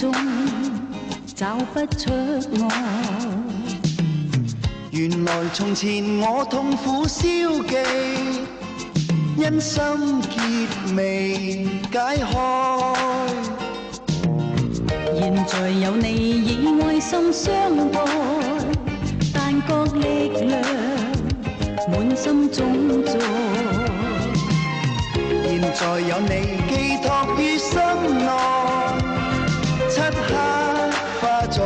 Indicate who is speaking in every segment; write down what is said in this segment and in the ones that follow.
Speaker 1: 中找不出我。
Speaker 2: 原來從前我痛苦消極，因心結未解開。
Speaker 1: 現在有你以愛心相待，但覺力量滿心中在。
Speaker 2: 現在有你寄託於心內，漆黑化做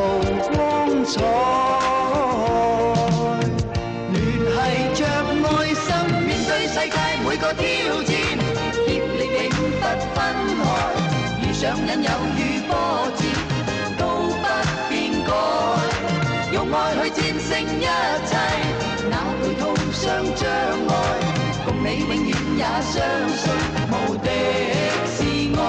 Speaker 2: 光彩。聯繫着愛心，面對世界每個挑戰，協力永不分開。遇上引誘與波折，都不變改。用愛去戰勝一切，哪配套上障礙？共你永遠也相信，無敵是愛。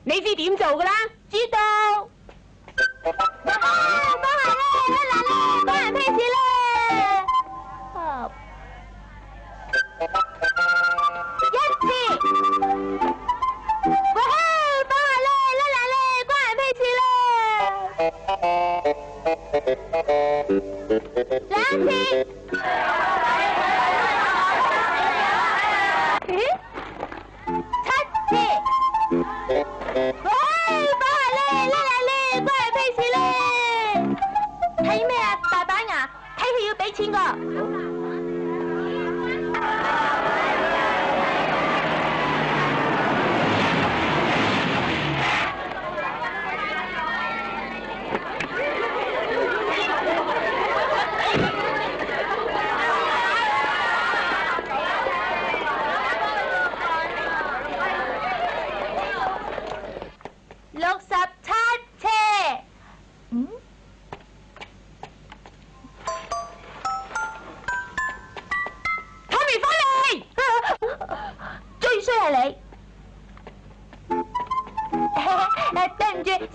Speaker 3: 你知點做噶啦？知道。幫下咧，嗱咧，幫人批示咧。一次。幫下咧，嗱咧，幫人批示咧。兩次。錢個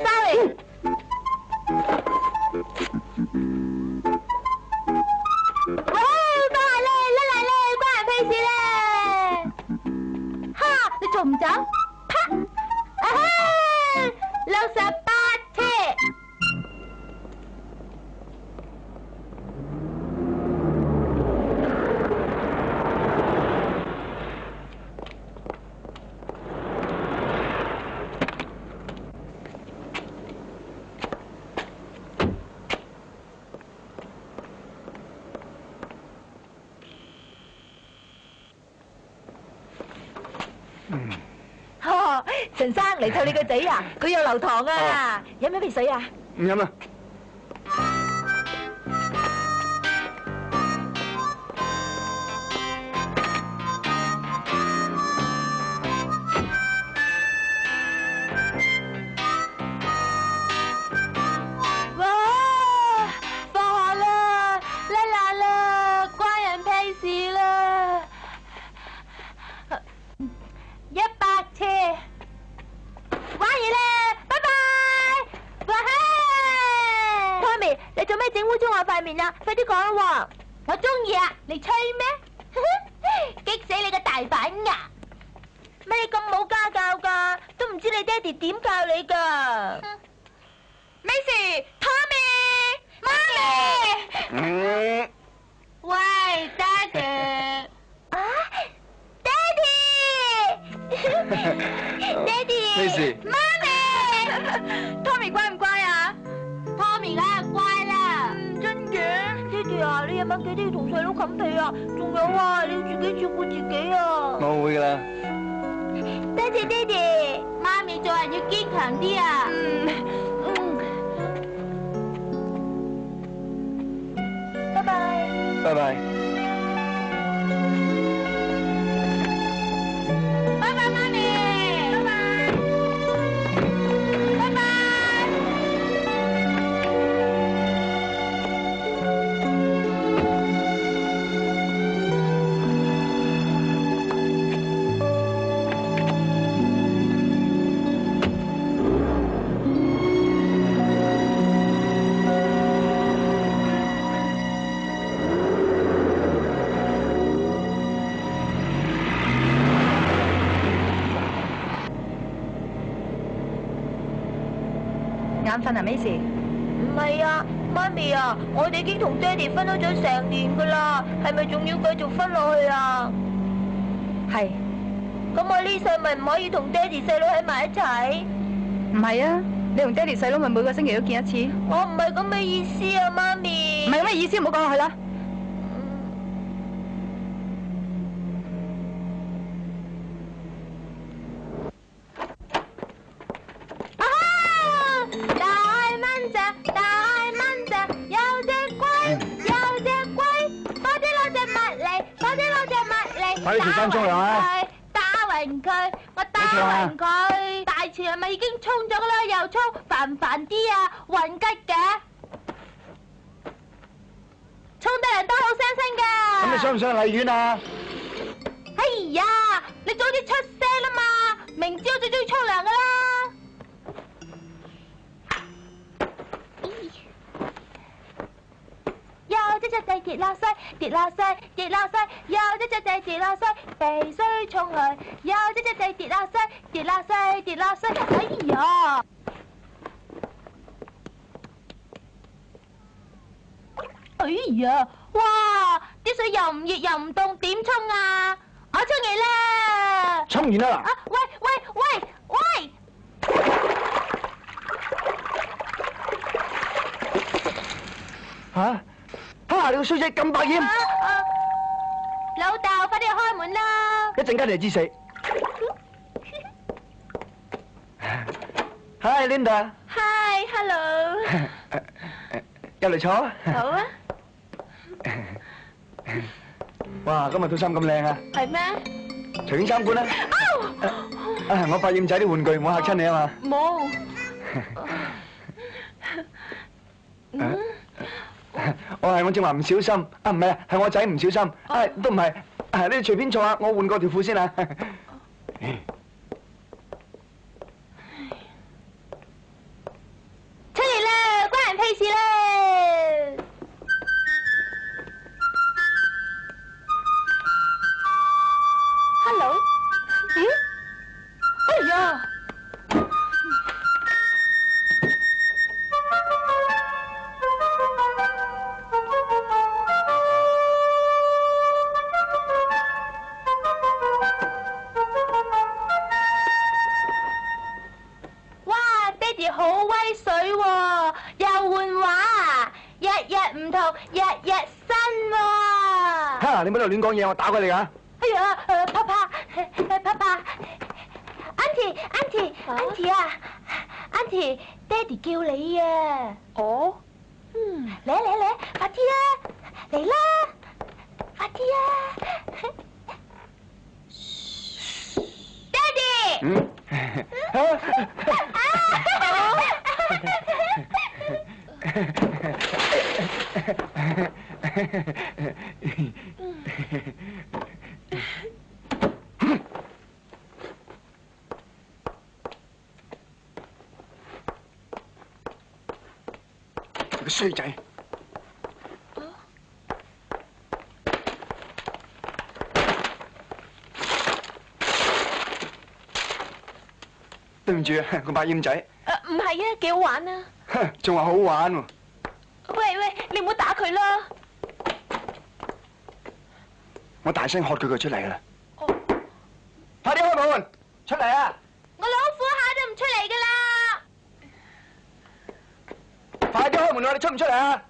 Speaker 3: sorry。喂，幫下咧，甩嚟咧，關人屁事咧！哈，你仲唔走？啪！啊哈，68車。陳生嚟湊你個仔啊！佢有流糖啊！飲唔飲瓶水啊？
Speaker 4: 唔飲啦。
Speaker 3: 哇！放學啦，叻啦啦，關人屁事啦！100車。玩完啦，拜拜！哇嘿 ，Tommy， 你做咩整污糟我塊面啊？快啲講喎！我中意啊，你吹咩？激死你個大板牙！乜你咁冇家教噶？都唔知你爹哋點教你噶？咩事 ？Tommy， 媽咪。喂，爹哋。啊，爹哋。爹哋。
Speaker 4: 咩事？
Speaker 3: 媽咪 ，Tommy 乖唔乖啊 ？Tommy 梗係乖啦。真嘅？爹哋啊，你夜晚記得要同細佬冚被啊！仲有啊，你要自己照顧自己啊！
Speaker 4: 我會噶啦。
Speaker 3: 多謝爹哋，媽咪做人要堅強啲啊！拜拜。
Speaker 4: 拜拜。
Speaker 3: 拜拜，媽咪。拜拜。拜拜。
Speaker 5: 眼瞓係咩事？
Speaker 3: 唔係啊，媽咪啊，我哋已經同爹哋分開咗成年噶啦，係咪仲要繼續分落去啊？
Speaker 5: 係。
Speaker 3: 咁我呢世咪唔可以同爹哋細佬喺埋一齊？
Speaker 5: 唔係啊，你同爹哋細佬咪每個星期都見一次。
Speaker 3: 我唔係咁嘅意思啊，媽咪。
Speaker 5: 唔係咁嘅意思，唔好講落去啦。
Speaker 4: 快啲條衫沖涼啊！
Speaker 3: 打暈佢，我打暈佢。大潮係咪已經沖咗啦？又沖，煩唔煩啲啊？暈吉嘅，沖得人都好傷身㗎。
Speaker 4: 咁你想唔想去荔園啊？
Speaker 3: 哎呀，你早啲出聲啦嘛！明知我最中意沖涼㗎啦。又一隻仔跌落水，跌落水，跌落水，又一隻仔跌落水，被水沖去，又一隻仔跌落水，跌落水，跌落水，哎呀！哎呀，哇！啲水又唔熱又唔凍，點沖啊？我沖完啦！
Speaker 4: 沖完啦！
Speaker 3: 啊！喂喂喂喂！
Speaker 4: 嚇！你個衰仔咁百厭！
Speaker 3: 老豆，快啲去開門啦！
Speaker 4: 一陣間你就知死。Hi Linda。Hi
Speaker 3: hello。
Speaker 4: 入嚟坐。
Speaker 3: 好啊。
Speaker 4: 哇！今日套衫咁靚啊！
Speaker 3: 係咩？
Speaker 4: 隨便參觀啦。我百厭仔啲玩具，我嚇親你啊嘛。
Speaker 3: 冇。
Speaker 4: 我正話唔小心，唔係啊，係我仔唔小心，都唔係，你哋隨便坐下，我換過條褲先啊。
Speaker 3: 出嚟啦，關人屁事啦 ！Hello， 咦？哎呀！好威水喎，又換畫啊！日日唔同，日日新喎。
Speaker 4: 嚇！你唔好喺度亂講嘢，我打過你啊！
Speaker 3: 哎呀，爸爸，Auntie 啊 ，Auntie，爹哋叫你啊。哦。嚟嚟，快啲啊！嚟啦，快啲啊！爹哋。
Speaker 4: 個衰仔！對唔住啊，個百厭仔。
Speaker 3: 唔係啊，幾好玩啊！
Speaker 4: 仲話好玩喎！
Speaker 3: 喂，你唔好打佢啦！
Speaker 4: 我大聲喝佢出嚟啦！快啲開門，出嚟啊！
Speaker 3: 我老虎下都唔出嚟噶啦！
Speaker 4: 快啲開門啊！你出唔出嚟啊？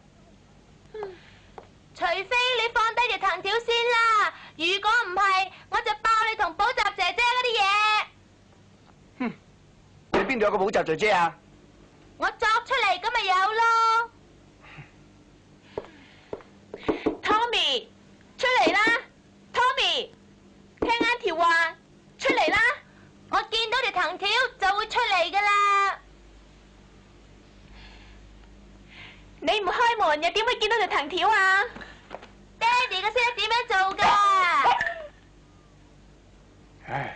Speaker 3: 除非你放低條藤條先啦，如果唔係，我就爆你同補習姐姐嗰啲嘢。
Speaker 4: 邊度有個補習姐姐啊？
Speaker 3: 我作出嚟咁咪有咯。Tommy， 出嚟啦 ！Tommy， 聽啱條話，出嚟啦！我見到條藤條就會出嚟噶啦。你唔開門又點會見到條藤條啊？爹哋嘅識得點樣做噶？
Speaker 4: 唉。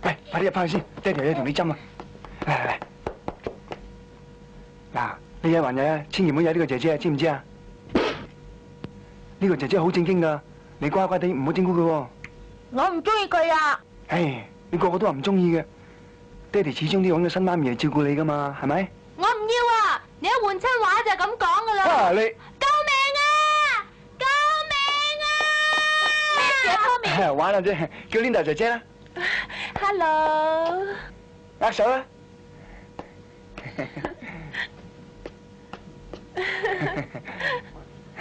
Speaker 4: 喂，快啲入翻去先，爹哋有嘢同你針啊！嚟嚟嚟，嗱，你有還嘢，千祈唔好有呢個姐姐，知唔知啊？呢個姐姐好正經噶，你乖乖地唔好整蠱佢喎。
Speaker 3: 我唔中意佢啊！
Speaker 4: 唉，你個個都話唔中意嘅，爹哋始終都要揾個新媽咪嚟照顧你噶嘛，係咪？
Speaker 3: 我唔要啊！你一換親話就係咁講噶啦。
Speaker 4: 啊，你
Speaker 3: 救命啊！救命啊！咩事啊，Tommy？
Speaker 4: 玩下啫，叫 Linda 姐姐啦。
Speaker 3: Hello。
Speaker 4: 握手啦。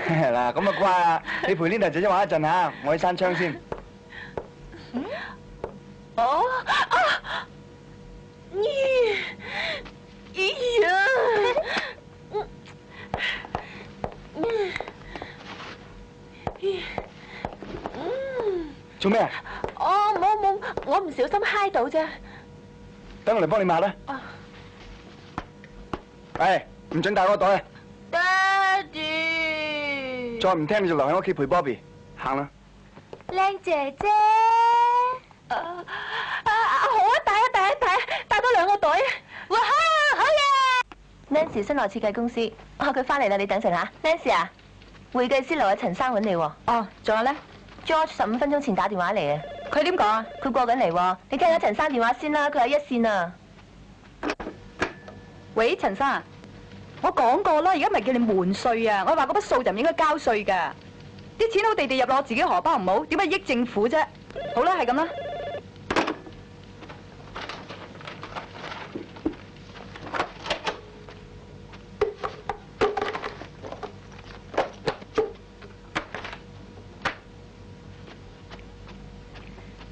Speaker 4: 嗱，咁啊乖啊，你陪 Linda 姐姐玩一陣嚇，我去閂窗先。
Speaker 3: 哦啊！呀！
Speaker 4: 做咩啊？
Speaker 3: 哦，冇，我唔小心揩到啫。
Speaker 4: 等我嚟幫你抹啦。唉，唔准帶嗰個袋。
Speaker 3: 爹哋。
Speaker 4: 再唔聽你就留喺屋企陪 Bobby。行啦。
Speaker 3: 靚姐姐。好啊，帶多2個袋。哇，好嘢 ！Nancy 新來設計公司，佢翻嚟啦，你等陣嚇。Nancy 啊，會計師樓阿陳生揾你喎。哦，仲有咧 ？George 15分鐘前打電話嚟啊。佢點講啊？佢過緊嚟喎，你聽下陳生電話先啦，佢喺一線啊。
Speaker 5: 喂，陳生，我講過啦，而家唔係叫你瞞稅啊，我話嗰筆數就唔應該交稅㗎，啲錢好地地入落我自己荷包唔好，點解益政府啫？好啦，係咁啦。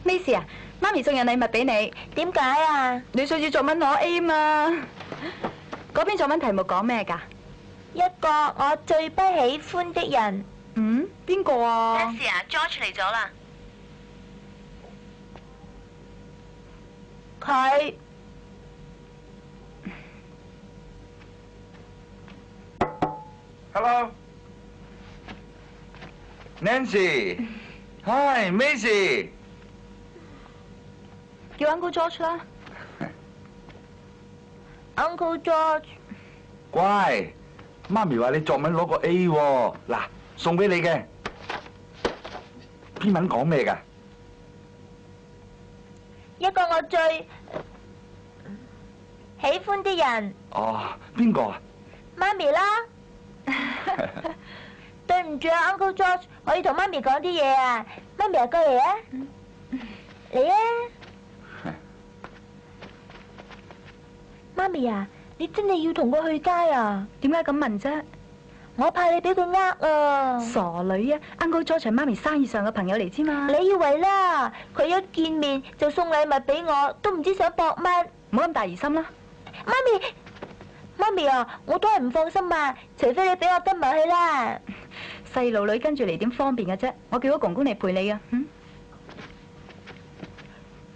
Speaker 5: 咩事啊？媽咪送樣禮物俾你，
Speaker 3: 點解啊？
Speaker 5: 你上次作文攞 A 嘛？嗰篇作文題目講咩㗎？
Speaker 3: 一個我最不喜歡的人。
Speaker 5: 嗯？邊個啊
Speaker 3: Nancy 啊 ，George 嚟咗啦。佢。
Speaker 6: Hello， Nancy， Hi， 咩事？
Speaker 5: 叫 Uncle George 啦。
Speaker 3: Uncle George，
Speaker 6: 乖，媽咪話你作文攞個 A 喎，嗱，送俾你嘅。篇文講咩㗎？
Speaker 3: 一個我最喜歡的人。
Speaker 6: 哦，邊個啊？
Speaker 3: 媽咪啦。對唔住啊 ，Uncle George， 我要同媽咪講啲嘢啊。媽咪啊，過嚟啊。嚟啊。媽咪啊，你真係要同佢去街啊？
Speaker 5: 點解咁問啫？
Speaker 3: 我怕你俾佢呃啊！
Speaker 5: 傻女啊 ，Uncle George 係媽咪生意上嘅朋友嚟之嘛。
Speaker 3: 你以為啦？佢一見面就送禮物俾我，都唔知想搏乜。
Speaker 5: 唔好咁大疑心啦。
Speaker 3: 媽咪啊，我都係唔放心啊，除非你俾我跟埋去啦。
Speaker 5: 細路女跟住嚟點方便嘅啫？我叫咗公公嚟陪你啊。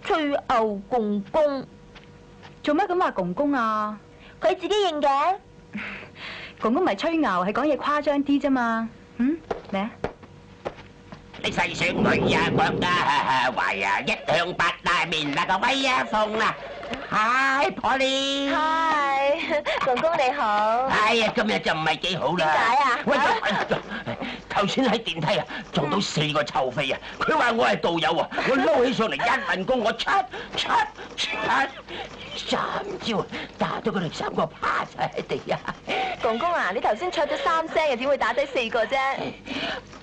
Speaker 3: 吹牛公公。
Speaker 5: 做咩咁話公公啊？
Speaker 3: 佢自己認嘅。
Speaker 5: 公公唔係吹牛，係講嘢誇張啲啫嘛。咩啊？
Speaker 7: 你細小女啊，國家懷啊，一向八大面那個威啊風啊！Hi Polly，
Speaker 3: Hi， 公公你好。
Speaker 7: 哎呀，今日就唔係幾好啦。
Speaker 3: 點解啊？
Speaker 7: 喂，頭先喺電梯啊，撞到4個臭飛啊！佢話我係導遊啊，我撈起上嚟一問功，我3招打到佢哋3個趴晒喺地啊！
Speaker 3: 公公啊，你頭先唱咗3聲嘅，點會打低4個啫？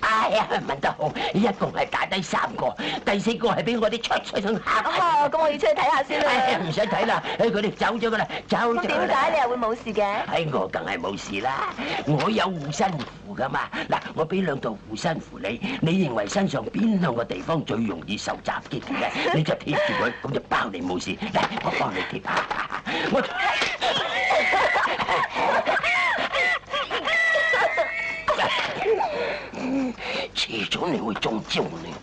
Speaker 7: 哎哎呀，問得好，一共係打低3個，第4個係俾我哋出上嚇。
Speaker 5: 哦，咁我要出去睇下先啦。
Speaker 7: 哎呀，唔使睇啦，佢哋走咗噶啦，走咗啦。
Speaker 5: 咁點解你又會冇事嘅？
Speaker 7: 哎，我梗係冇事啦，我有護身符噶嘛。嗱，我俾2道護身符你，你認為身上邊2個地方最容易受襲擊嘅，你就貼住佢，咁就包你冇事。嚟，我幫你貼下。我遲早你會中招你。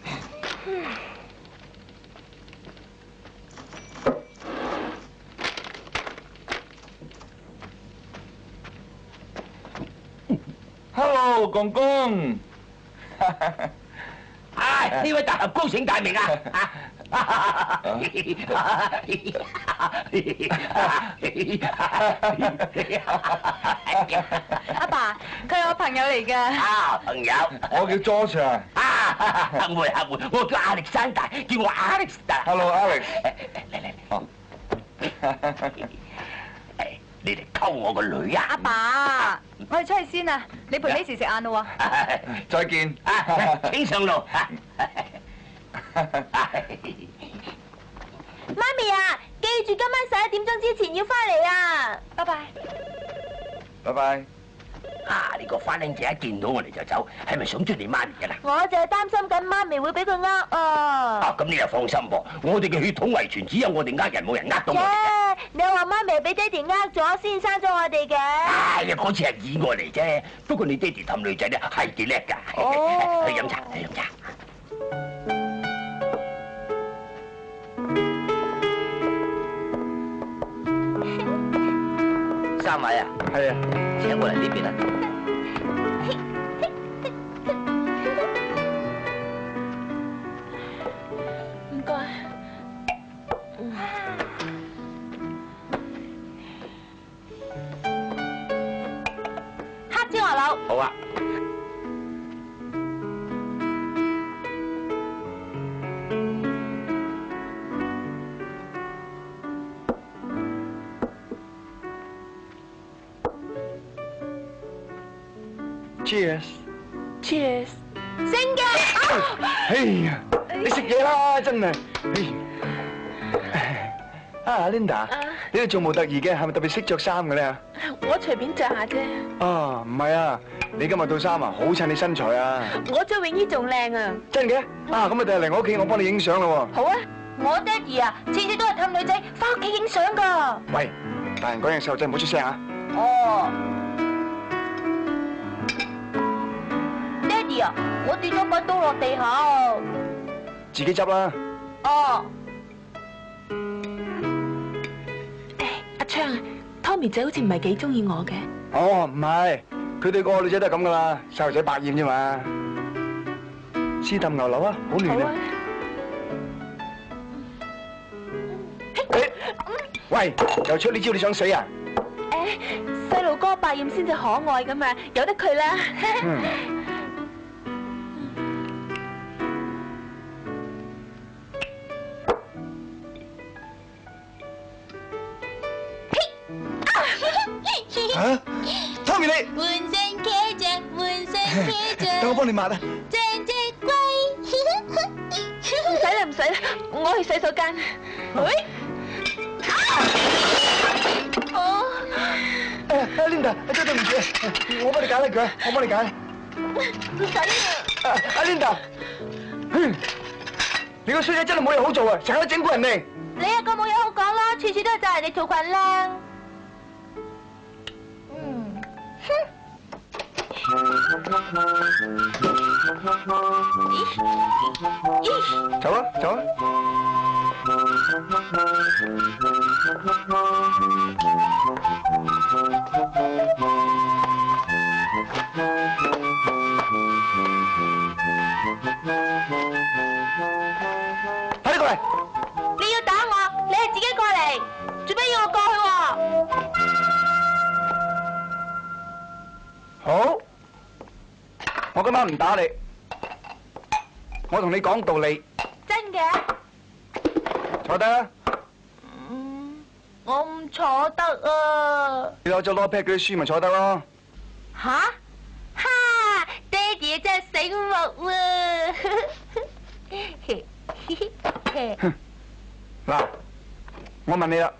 Speaker 6: Hello， 公公。
Speaker 7: 唉，呢位大俠高姓大名啊？
Speaker 5: 阿爸，佢係我朋友嚟㗎。
Speaker 7: 啊，朋友，
Speaker 6: 我叫 George 啊。
Speaker 7: 客會，我叫亞歷山大，叫我 Alex。Hello，Alex。嚟。哦。你嚟溝我個女啊？
Speaker 5: 阿爸，我哋出去先啊，你陪呢時食晏咯喎。
Speaker 6: 再見。
Speaker 7: 請上路。
Speaker 3: 媽咪啊，記住今晚11點鐘之前要翻嚟啊！
Speaker 5: 拜拜。
Speaker 6: 拜拜。
Speaker 7: 呢個花靚姐一見到我哋就走，係咪想追你媽咪㗎啦？
Speaker 3: 我就係擔心緊媽咪會俾佢呃啊！
Speaker 7: 咁你又放心噃，我哋嘅血統遺傳，只有我哋呃人，冇人呃到我哋嘅。
Speaker 3: 你又話媽咪俾爹哋呃咗先生咗我哋嘅？
Speaker 7: 哎呀，嗰次係意外嚟啫。不過你爹哋氹女仔咧係幾叻㗎。
Speaker 3: 哦。
Speaker 7: 去飲茶。3位啊？
Speaker 4: 係啊。
Speaker 7: 請過嚟呢邊啊。
Speaker 3: 唔該。黑椒牛柳。
Speaker 7: 好啊。
Speaker 4: Cheers。
Speaker 3: 升嘅。
Speaker 4: 哎呀，你食嘢啦，真係。Linda，你哋做模特兒嘅，係咪特別識着衫嘅咧？
Speaker 3: 我隨便着下啫。
Speaker 4: 啊，唔係啊，你今日套衫啊，好襯你身材啊。
Speaker 3: 我着泳衣仲靚啊。
Speaker 4: 真嘅？咁啊，第日嚟我屋企，我幫你影相咯。
Speaker 3: 好啊，我爹哋啊，次次都係氹女仔翻屋企影相噶。
Speaker 4: 喂，大人講嘢，細路仔唔好出聲啊。
Speaker 3: 哦。爹哋啊，我跌咗把刀落地下。
Speaker 4: 自己執啦。
Speaker 3: 哦。
Speaker 8: 阿昌啊 ，Tommy 仔好似唔係幾中意我嘅。
Speaker 4: 哦，唔係，佢哋個個女仔都係咁噶啦，細路仔百厭啫嘛。試氹牛柳啊，好暖啊！喂，又出呢招你想死啊？
Speaker 8: 細路哥百厭先至可愛噶嘛，由得佢啦。
Speaker 4: 嚇 ，Tommy 你
Speaker 3: 換身騎着，換身騎着，
Speaker 4: 等我幫你抹啊！
Speaker 3: 像隻龜。
Speaker 8: 唔使啦，唔使啦，我去洗手間。
Speaker 4: Linda，真對唔住，我幫你解啦佢，我幫你解。
Speaker 3: 唔使啊。
Speaker 4: Linda，你個衰仔真係冇嘢好做啊，成日都整蠱人哋。
Speaker 3: 你一個冇嘢好講啦，次次都係讚人哋做裙啦。
Speaker 4: 走啊，走啊！快啲過嚟！
Speaker 3: 你要打我，你係自己過嚟，做咩要我過去喎？
Speaker 4: 好，我今晚唔打你，我同你講道理。
Speaker 3: 真嘅？
Speaker 4: 坐低啦。
Speaker 3: 我唔坐得啊。
Speaker 4: 你攞咗攞 pad 嗰啲書咪坐得咯。
Speaker 3: 吓？哈！爹哋真係醒目啊！
Speaker 4: 嗱，我問你啦，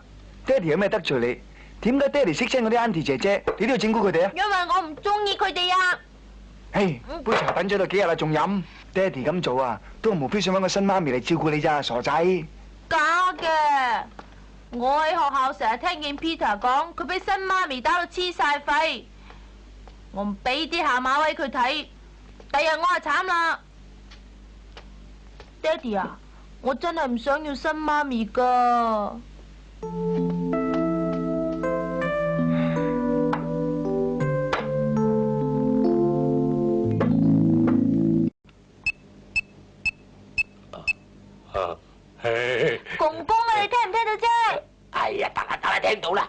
Speaker 4: 爹哋有咩得罪你？點解爹哋識親嗰啲 auntie 姐姐，你都要整蠱佢哋啊？
Speaker 3: 因為我唔中意佢哋啊！
Speaker 4: 嘿，杯茶等咗到幾日啦，仲飲？爹哋咁做啊，都係無非想揾個新媽咪嚟照顧你咋，傻仔！
Speaker 3: 假嘅，我喺學校成日聽見 Peter 講，佢俾新媽咪打到黐晒肺，我唔俾啲下馬威佢睇，第日我就慘啦！爹哋啊，我真係唔想要新媽咪噶。公公啊，你聽唔聽到啫？
Speaker 7: 哎呀，得啦，聽到啦。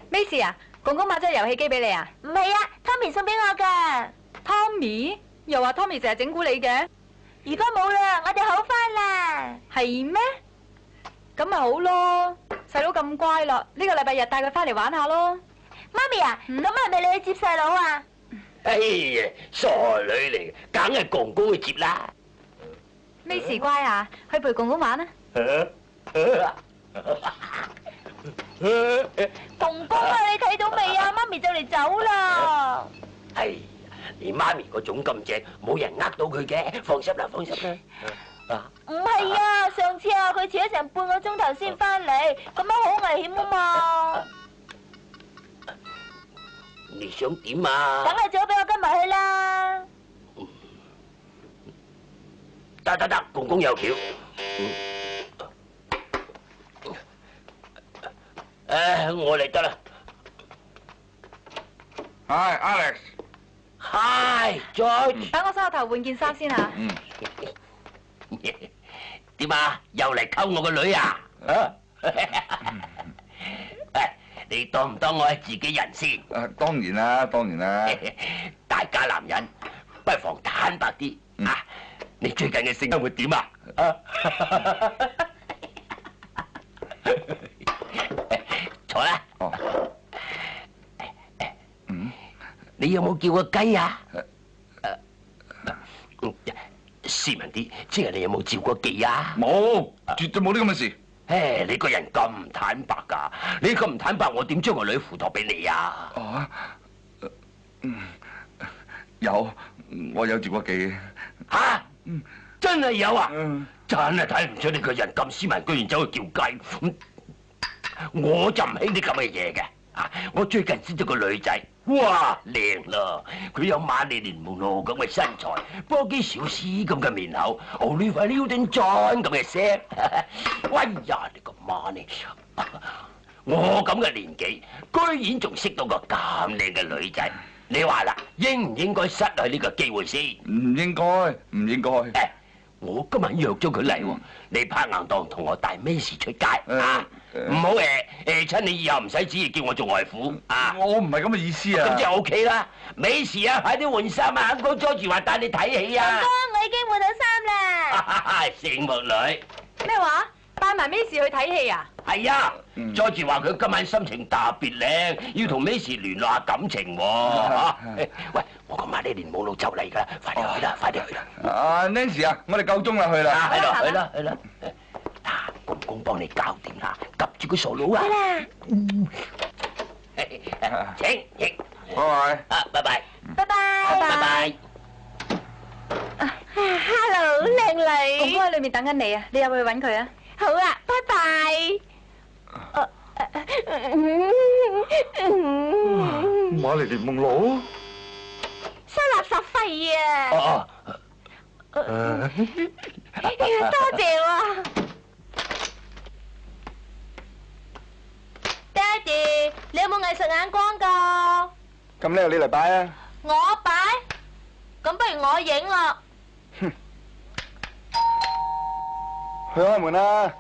Speaker 5: 咩事啊？公公買咗遊戲機俾你啊？
Speaker 3: 唔係啊 ，Tommy 送俾我噶。
Speaker 5: Tommy 又話 Tommy 成日整蠱你嘅。
Speaker 3: 而家冇啦，我哋好翻啦。
Speaker 5: 係咩？咁咪好咯，細佬咁乖啦，呢個禮拜日帶佢翻嚟玩下咯。
Speaker 3: 媽咪啊，咁係咪你去接細佬啊？
Speaker 7: 哎呀，傻女嚟，梗係公公去接啦。
Speaker 5: 咩事乖啊？去陪公公玩啊！
Speaker 3: 公公啊，你睇到未啊？媽咪就嚟走啦。
Speaker 7: 哎呀，你媽咪個種咁正，冇人呃到佢嘅，放心啦，放心啦。
Speaker 3: 唔係啊，上次啊，佢遲咗成半個鐘頭先翻嚟，咁樣好危險啊嘛。
Speaker 7: 你想點啊？
Speaker 3: 梗係最好俾我跟埋去啦。
Speaker 7: 得，公公有橋。我嚟得啦。
Speaker 6: Hi
Speaker 7: Alex。Hi George。
Speaker 5: 等我梳頭換件衫先啊。
Speaker 7: 點啊？又嚟溝我個女啊？你當唔當我係自己人先？
Speaker 6: 當然啦。
Speaker 7: 大家男人不妨坦白啲啊！你最近嘅性生活點啊？坐啦。你有冇叫過雞啊？斯文啲，即係你有冇照過妓啊？
Speaker 6: 冇，絕對冇啲咁嘅事。
Speaker 7: 唉，你個人咁唔坦白㗎，你咁唔坦白，我點將個女付託俾你啊？
Speaker 6: 有，我有接過妓。
Speaker 7: 吓？真係有啊？真係睇唔出你個人咁斯文，居然走去叫雞。我就唔興啲咁嘅嘢嘅。我最近識咗個女仔，哇，靚啦！佢有瑪麗蓮夢露咁嘅身材，波基小絲咁嘅面口，奧利弗牛頓莊咁嘅聲。哎呀，你個媽你！我咁嘅年紀，居然仲識到個咁靚嘅女仔，你話啦，應唔應該失去呢個機會先？
Speaker 6: 唔應該。
Speaker 7: 我今晚約咗佢嚟喎，你拍硬檔同我帶Macy出街啊！唔好親你以後唔使旨意叫我做外父啊！
Speaker 6: 我唔係咁嘅意思啊！
Speaker 7: 咁就 OK 啦，Macy啊，快啲換衫啊！Uncle George話帶你睇戲啊！
Speaker 3: 公公，我已經換到衫啦。
Speaker 7: 醒目女。
Speaker 5: 咩話？帶埋 Macy 去睇戲啊？
Speaker 7: 係啊，George話佢今晚心情特別靚，要同Macy聯絡下感情喎。喂，我個瑪麗蓮夢露就嚟㗎啦，快啲去啦，快啲去啦
Speaker 6: ！Nancy 啊，我哋夠鐘啦，去啦。
Speaker 7: 去啦。嗱，公公幫你搞掂啦，及住個傻佬啊！請。拜拜。
Speaker 3: Hello，靚女。
Speaker 5: 公公喺裏面等緊你啊，你入去揾佢啊。
Speaker 3: 好啊，拜拜。
Speaker 6: 瑪麗蓮夢露。
Speaker 3: 收垃圾費啊！多謝喎。爹哋，你有冇藝術眼光㗎？
Speaker 4: 咁叻，你嚟擺啊！
Speaker 3: 我擺？咁不如我影啦。
Speaker 4: 去開門啦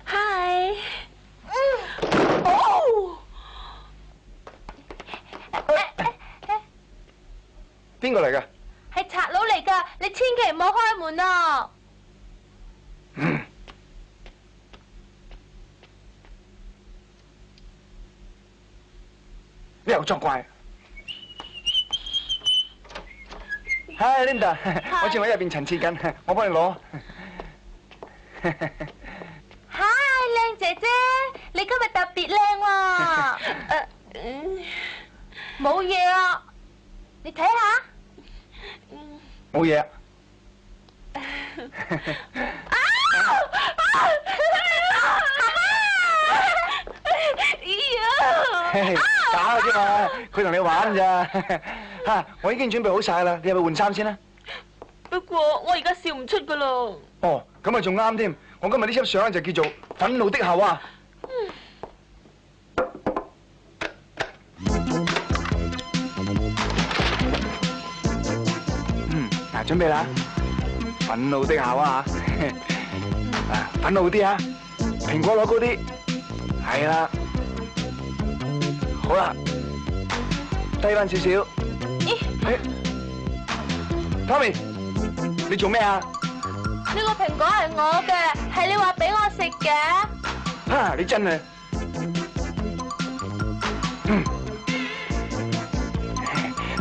Speaker 4: ！Hi。邊個嚟㗎？
Speaker 3: 係賊佬嚟㗎，你千祈唔好開門啊！
Speaker 4: 你又作怪。Hi Linda， 我正喺入邊陳設緊，我幫你攞。
Speaker 3: Hi， 靚姐姐，你今日特別靚喎。冇嘢啊，你睇下。
Speaker 4: 冇嘢。打嘅啫嘛，佢同你玩咋嚇？我已經準備好晒啦，你入去換衫先啦。
Speaker 8: 不過我而家笑唔出噶咯。
Speaker 4: 哦，咁啊仲啱添。我今日呢輯相咧就叫做憤怒的夏娃。嗱，準備啦！憤怒的夏娃啊，憤怒啲啊，蘋果攞高啲，係啦。好啦，低翻少少。Tommy， 你做咩啊？
Speaker 3: 呢個蘋果係我嘅，係你話俾我食嘅。
Speaker 4: 啊，你真係。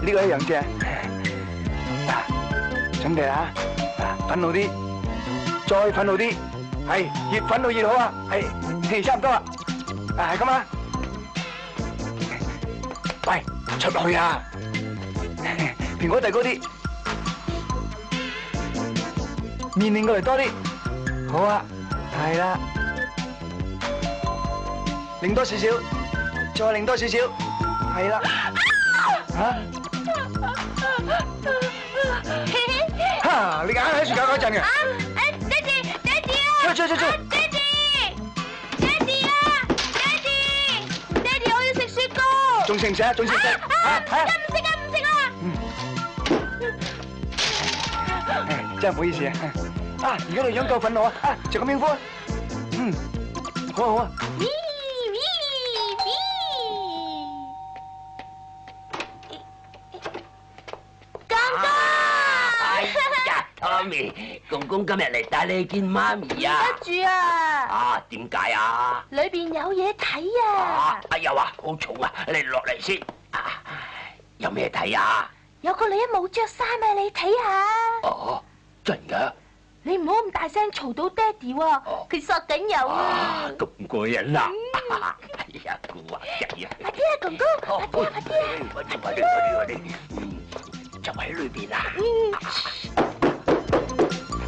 Speaker 4: 呢個一樣啫。準備啦，憤怒啲，再憤怒啲，係越憤怒越好啊！係，差唔多啦，係咁啊！喂，出落去啊！蘋果遞高啲，面擰過嚟多啲，好啊，係啦，擰多少少，再擰多少少，係啦，嚇！你硬係喺樹搞嗰陣嘅。
Speaker 3: 爹哋啊！
Speaker 4: 出！
Speaker 3: 爹哋啊！爹哋，我要食雪糕。
Speaker 4: 仲食唔食啊？仲食唔食？
Speaker 3: 唔食啊！
Speaker 4: 真係唔好意思啊！而家你樣夠憤怒啊！就咁應付啊！好啊！Tommy，
Speaker 7: 公公今日嚟帶你去見媽咪啊！
Speaker 3: 得住啊！
Speaker 7: 點解啊？
Speaker 3: 裏邊有嘢睇啊！
Speaker 7: 哎呀啊，好重啊！你落嚟先。有咩睇啊？
Speaker 3: 有個女人冇着衫啊！你睇下。
Speaker 7: 哦，真㗎？
Speaker 3: 你唔好咁大聲嘈到爹哋喎，佢索緊油啊！
Speaker 7: 咁過癮啊！哎呀，估啊，仔啊！
Speaker 3: 快啲啊，公公！快啲！
Speaker 7: 就喺裏邊啦。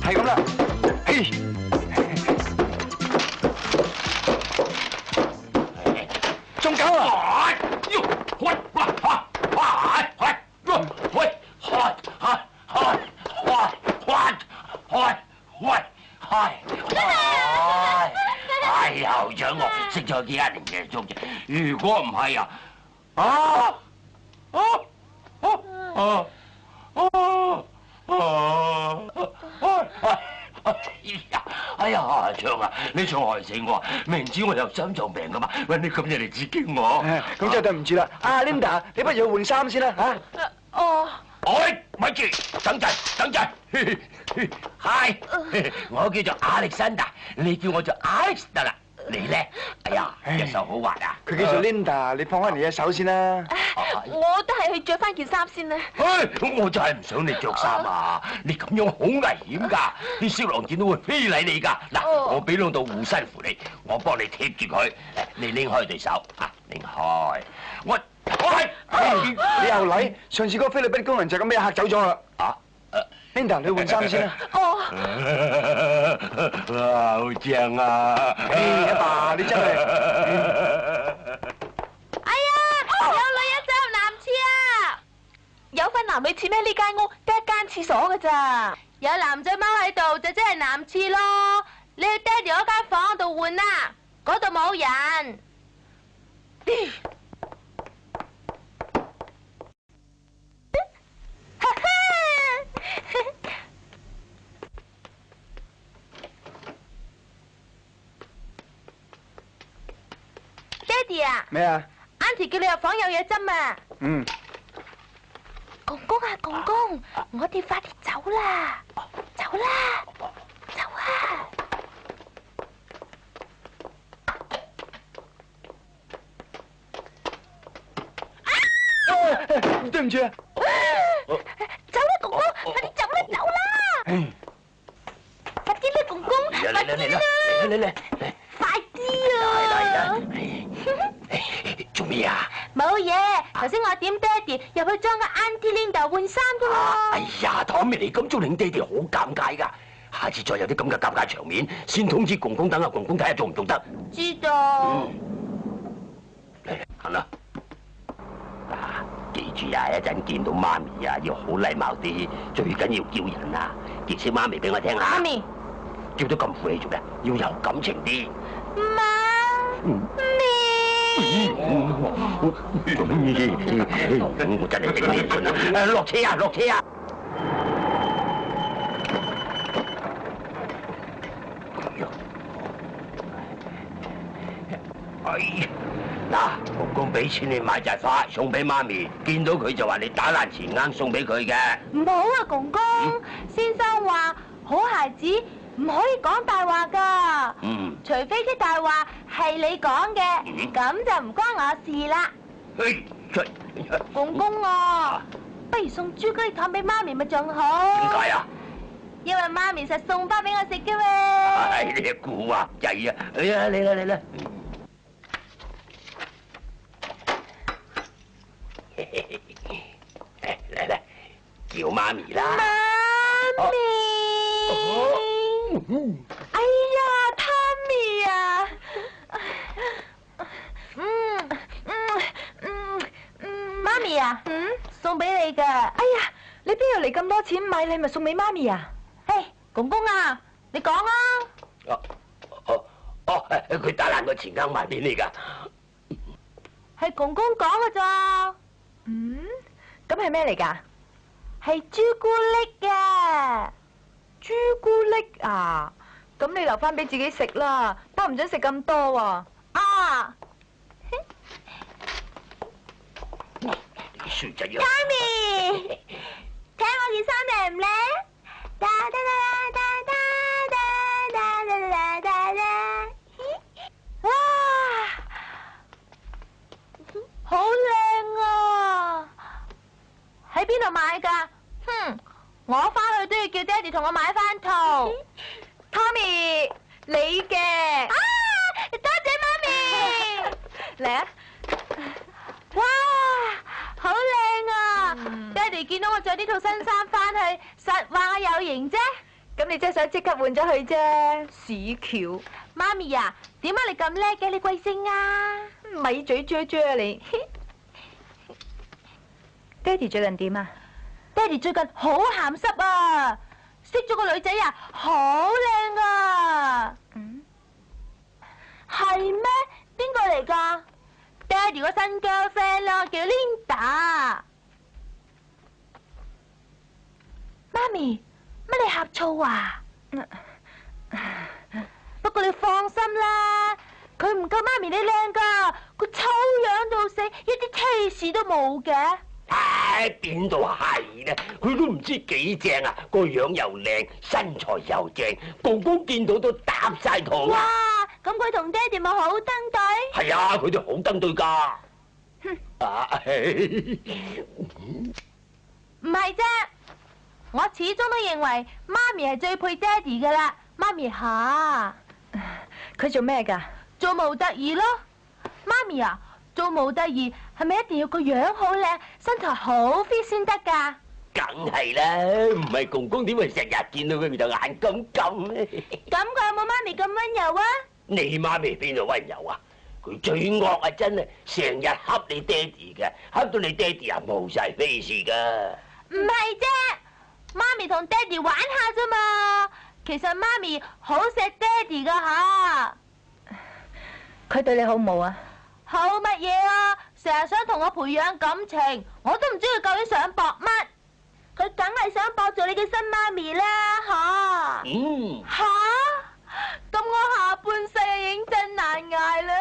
Speaker 4: 係咁啦，中狗啊！
Speaker 7: 又搶我，識咗幾年嘅足啫。如果唔係啊，哎呀，長啊，你想害死我啊！明知我有心臟病噶嘛，喂，你咁樣嚟刺激我，
Speaker 4: 咁真係對唔住啦。Linda， 你不如去換衫先啦嚇。
Speaker 7: 喂，咪住，等陣。係，我叫做亞歷山大，你叫我做 Alex 得啦。你咧？哎呀，隻手好滑啊！
Speaker 4: 佢叫做 Linda， 你放開你隻手先啦。
Speaker 8: 我都係去着翻件衫先啦。
Speaker 7: 我就係唔想你着衫啊！你咁樣好危險㗎，啲燒狼見到會非禮你㗎。嗱，我俾兩道護身符你，我幫你貼住佢，你拎開對手啊，拎開。
Speaker 4: 你又嚟？上次嗰個菲律賓工人就咁俾嚇走咗啦。Linda， 你換衫先啦。
Speaker 7: 哇，好正啊！
Speaker 4: 阿爸，你真係。
Speaker 3: 哎呀，有女人走入男廁啊！
Speaker 8: 有分男女廁咩？呢間屋得一間廁所㗎咋？
Speaker 3: 有男仔踎喺度就即係男廁咯。你去爹哋嗰間房度換啦，嗰度冇人。爹哋啊！
Speaker 4: 咩啊
Speaker 3: ？Auntie 叫你入房有嘢針啊！公公啊，公公，我哋快啲走啦！走啦！走啊！
Speaker 4: 對唔住啊！
Speaker 3: 走啦，公公，快啲走啦，走啦！快啲啦，公公，快啲啦！
Speaker 7: 嚟！
Speaker 3: 快啲啊！
Speaker 7: 做咩啊？
Speaker 3: 冇嘢，頭先我點爹哋入去裝個 Auntie Linda 換衫啫嘛。
Speaker 7: 哎呀，Tommy，你咁做令爹哋好尷尬㗎。下次再有啲咁嘅尷尬場面，先通知公公，等阿公公睇下做唔做得。
Speaker 3: 知道。
Speaker 7: 嚟行啦。記住啊，一陣見到媽咪啊，要好禮貌啲，最緊要叫人啊，叫聲媽咪俾我聽下。
Speaker 3: 媽咪，
Speaker 7: 叫得咁負氣做咩？要有感情啲。
Speaker 3: 媽咪，
Speaker 7: 做乜嘢？我真係頂你唔順啊！落車啊！落車啊！哎呀！嗱，公公俾錢你買扎花送俾媽咪，見到佢就話你打爛錢罌送俾佢嘅。
Speaker 3: 唔好啊，公公。先生話好孩子唔可以講大話㗎。除非啲大話係你講嘅，咁就唔關我事啦。公公啊，不如送朱古力糖俾媽咪咪仲好。
Speaker 7: 點解啊？
Speaker 3: 因為媽咪實送翻俾我食嘅咩。
Speaker 7: 唉，你估啊，曳啊！哎呀，嚟啦！嚟，叫媽咪啦！
Speaker 3: 媽咪！哎呀，Tommy啊！媽咪啊，送俾你㗎。
Speaker 5: 哎呀，你邊度嚟咁多錢買禮物送俾媽咪啊？
Speaker 3: 嘿，公公啊，你講啊！
Speaker 7: 佢打爛個錢罌賣俾你㗎。
Speaker 3: 係公公講㗎咋？
Speaker 5: 咁係咩嚟㗎？
Speaker 3: 係朱古力㗎。
Speaker 5: 朱古力啊？咁你留翻俾自己食啦，不過唔准食咁多喎。
Speaker 3: 啊！
Speaker 7: 你衰仔啊
Speaker 3: Tommy， 睇我件衫靚唔靚？噠噠噠噠噠噠噠噠噠。哇！好靚啊！喺邊度買㗎？我翻去都要叫爹哋同我買翻套。
Speaker 5: Tommy， 你嘅。
Speaker 3: 啊！多謝媽咪。
Speaker 5: 嚟啊！
Speaker 3: 哇！好靚啊！爹哋見到我着呢套新衫翻去，實話我有型啫。
Speaker 5: 咁你真係想即刻換咗佢啫，屎橋！
Speaker 3: 媽咪啊，點解你咁叻嘅？你貴姓啊？
Speaker 5: 咪嘴啫啫啊你！爹哋最近點啊？
Speaker 3: 爹哋最近好鹹濕啊！識咗個女仔啊，好靚啊！係咩？邊個嚟㗎？爹哋個新 girlfriend 咯，叫 Linda。媽咪，乜你呷醋啊？不過你放心啦，佢唔夠媽咪你靚㗎，佢醜樣到死，一啲 taste 都冇嘅。
Speaker 7: 唉，邊度係呢？佢都唔知幾正啊！個樣又靚，身材又正，公公見到都搭晒堂。
Speaker 3: 哇！咁佢同爹哋咪好登對？
Speaker 7: 係啊，佢哋好登對㗎。
Speaker 3: 唔係啫，我始終都認為媽咪係最配爹哋㗎啦。媽咪嚇，
Speaker 5: 佢做咩㗎？
Speaker 3: 做模特兒咯。媽咪啊，做模特兒係咪一定要個樣好靚、身材好 fit 先得㗎？
Speaker 7: 梗係啦，唔係公公點會成日見到佢就眼金金咧？
Speaker 3: 咁佢有冇媽咪咁溫柔啊？
Speaker 7: 你媽咪邊度溫柔啊？佢最惡啊，真係成日恰你爹哋嘅，恰到你爹哋啊冇晒 face 㗎。
Speaker 3: 唔係啫，媽咪同爹哋玩下啫嘛。其實媽咪好錫爹哋㗎嚇。
Speaker 5: 佢對你好冇啊？
Speaker 3: 好乜嘢啊？成日想同我培養感情，我都唔知佢究竟想搏乜。佢梗係想搏做你嘅新媽咪啦嚇。嚇？咁我下半世啊認真難捱啦。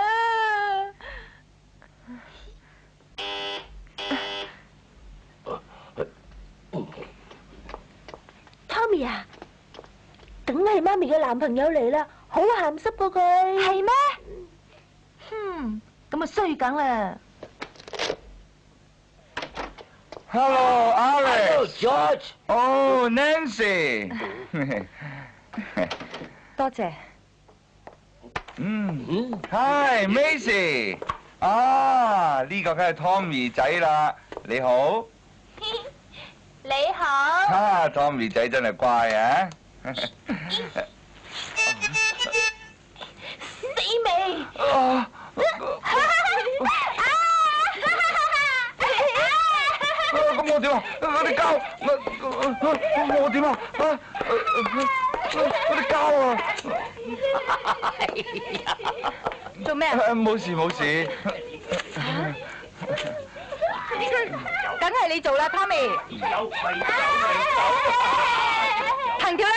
Speaker 3: Tommy 啊，梗係媽咪嘅男朋友嚟啦，好鹹濕過佢。係咩？咁啊衰梗啦！
Speaker 6: Hello, Alex.
Speaker 7: George。Oh,
Speaker 6: Nancy。
Speaker 5: 多謝。
Speaker 6: Hi, Macy。啊，呢個梗係 Tommy 仔啦。你好。
Speaker 3: 你好。
Speaker 6: Tommy 仔真係乖啊。
Speaker 3: 死未？
Speaker 6: 咁我點啊？嗰啲膠，我點啊？嗰啲膠啊！
Speaker 5: 做咩啊？
Speaker 6: 冇事冇事。
Speaker 5: 梗係你做啦 ，Tommy。藤條咧？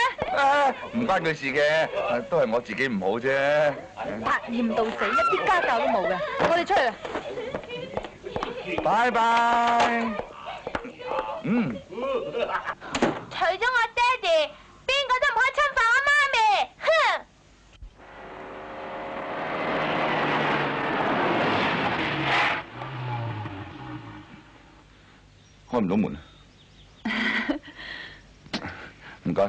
Speaker 6: 唔關佢事嘅，都係我自己唔好啫。
Speaker 5: 百厭到死，一啲家教都冇嘅。我哋出去啦。
Speaker 6: 拜拜。
Speaker 3: 除咗我爹哋，邊個都唔可以侵犯我媽咪。哼！
Speaker 6: 開唔到門啊！唔該。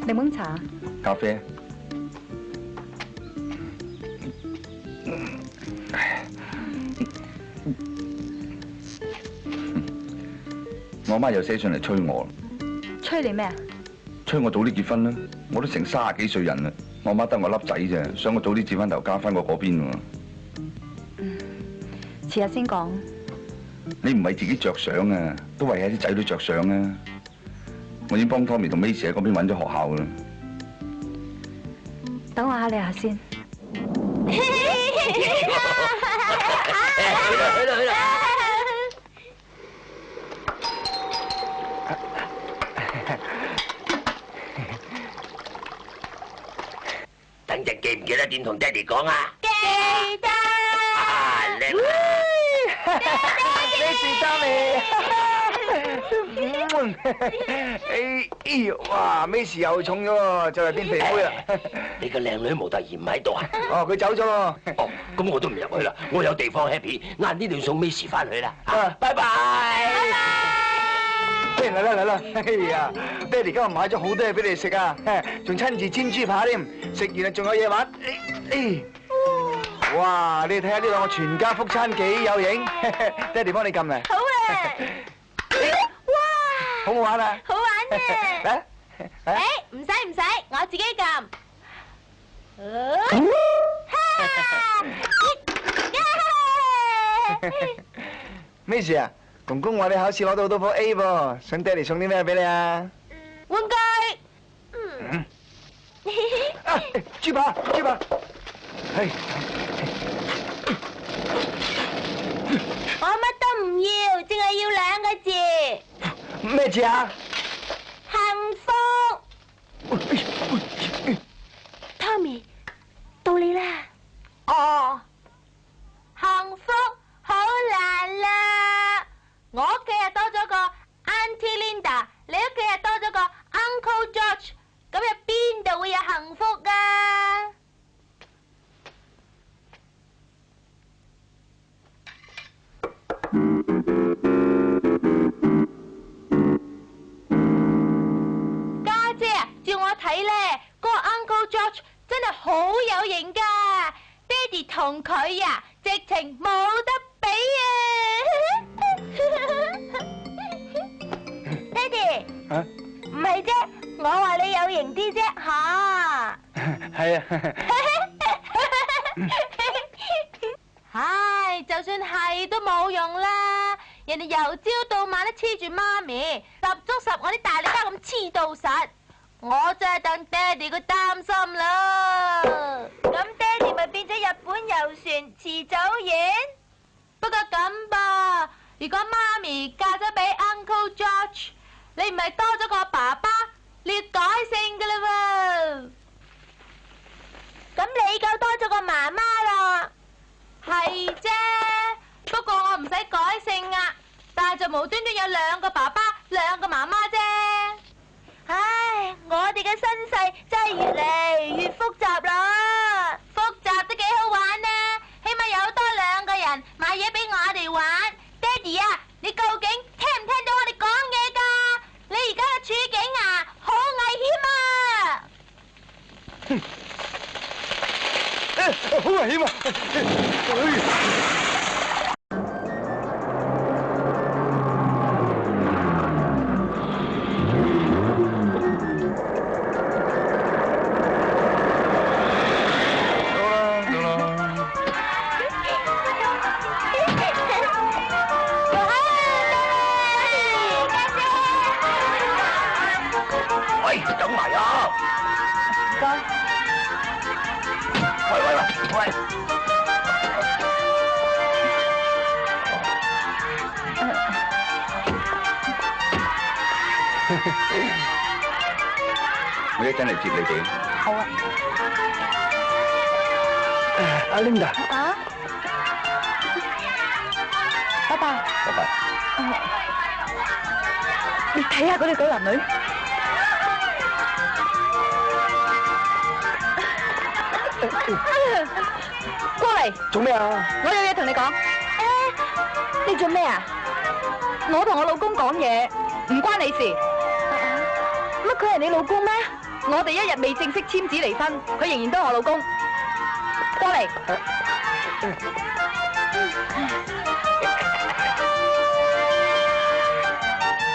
Speaker 5: 檸檬茶。
Speaker 6: 咖啡。我媽又寫信嚟催我。
Speaker 5: 催你咩啊？
Speaker 6: 催我早啲結婚啦！我都成30幾歲人啦，我媽得我粒仔啫，想我早啲接翻頭家，翻過嗰邊喎。
Speaker 5: 遲日先講。
Speaker 6: 你唔為自己着想啊，都為下啲仔女着想啊！我已經幫 Tommy 同 Macy 喺嗰邊揾咗學校啦。
Speaker 5: 等我考慮下先。
Speaker 7: 去啦！等陣記唔記得點同爹哋講啊？
Speaker 3: 記得。
Speaker 7: 叻！
Speaker 4: 你是Tommy。哇，咩事又重咗喎，就嚟變肥妹啦！
Speaker 7: 你個靚女模特兒唔喺度啊？
Speaker 4: 哦，佢走咗咯。
Speaker 7: 哦，咁我都唔入去啦，我有地方 happy，晏啲你送 Macy 翻去啦。拜拜。
Speaker 4: 嚟啦！哎呀，爹哋今日買咗好多嘢俾你食啊，仲親自煎豬扒添，食完啊仲有嘢玩。哇，你睇下呢兩個全家福餐幾有型，爹哋幫你撳嚟。
Speaker 3: 好啊！哇！
Speaker 4: 好唔好玩啊？
Speaker 3: 好玩啊！
Speaker 4: 嚟！
Speaker 3: 唔使，我自己撳。
Speaker 4: 咩事啊？公公話你考試攞到好多科 A 噃，想爹哋送啲咩俾你啊？
Speaker 3: 玩具。
Speaker 4: 啊！豬扒，係。
Speaker 3: 我乜都唔要，淨係要2個字。
Speaker 4: 咩字啊？
Speaker 3: 幸福。Tommy， 到你啦。哦。幸福好難啦！我屋企又多咗個 Auntie Linda， 你屋企又多咗個 Uncle George， 咁又邊度會有幸福啊？家姐啊，照我睇咧，嗰個 Uncle George 真係好有型噶，爹哋同佢啊，直情冇得比啊！爹哋，
Speaker 4: 啊？
Speaker 3: 唔係啫，我話你有型啲啫，吓。
Speaker 4: 係啊。
Speaker 3: 唉，就算係都冇用啦，人哋由朝到晚都黐住媽咪，10足10我啲大力膠咁黐到實，我真係等爹哋佢擔心啦。咁爹哋咪變咗日本遊船，遲早完。不過咁噃，如果媽咪嫁咗俾 Uncle George，你唔係多咗個爸爸，你要改姓噶啦喎。咁你夠多咗個媽媽啦。係啫，不過我唔使改姓啊，但係就無端端有兩個爸爸、兩個媽媽啫。唉，我哋嘅身世真係越嚟越複雜啦。複雜都幾好玩呢，起碼有多兩個人買嘢俾我哋玩。爹哋啊，你究竟聽唔聽到我哋講嘢㗎？你而家嘅處境啊，好危險啊！
Speaker 4: 好危險啊！
Speaker 7: 喂，等埋啊！
Speaker 5: 唔該。
Speaker 7: 喂！
Speaker 6: 我一陣嚟接你哋。
Speaker 5: 好啊。
Speaker 4: 阿 Linda。
Speaker 5: 啊？拜拜。
Speaker 6: 拜拜。
Speaker 5: 你睇下嗰對狗男女。過嚟。
Speaker 4: 做咩啊？
Speaker 5: 我有嘢同你講。你做咩啊？我同我老公講嘢，唔關你事。乜佢係你老公咩？我哋一日未正式簽紙離婚，佢仍然都係我老公。過嚟。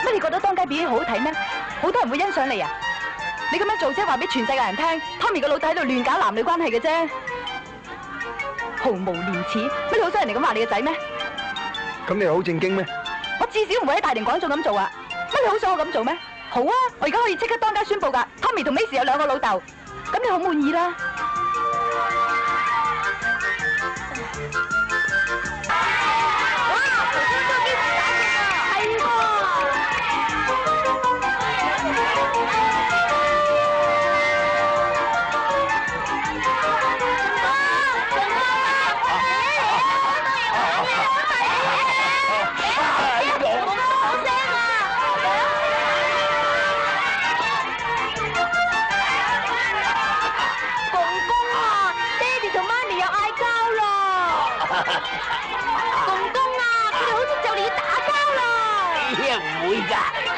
Speaker 5: 乜你覺得當街表演好好睇咩？好多人會欣賞你啊！你咁樣做即係話俾全世界人聽 ，Tommy 個老豆喺度亂搞男女關係嘅啫，毫無廉恥。乜你好想人哋咁話你個仔咩？
Speaker 4: 咁你好正經咩？
Speaker 5: 我至少唔會喺大庭廣眾咁做啊！乜你好想我咁做咩？好啊，我而家可以即刻當街宣佈噶 ，Tommy 同 Macy 有兩個老豆，咁你好滿意啦。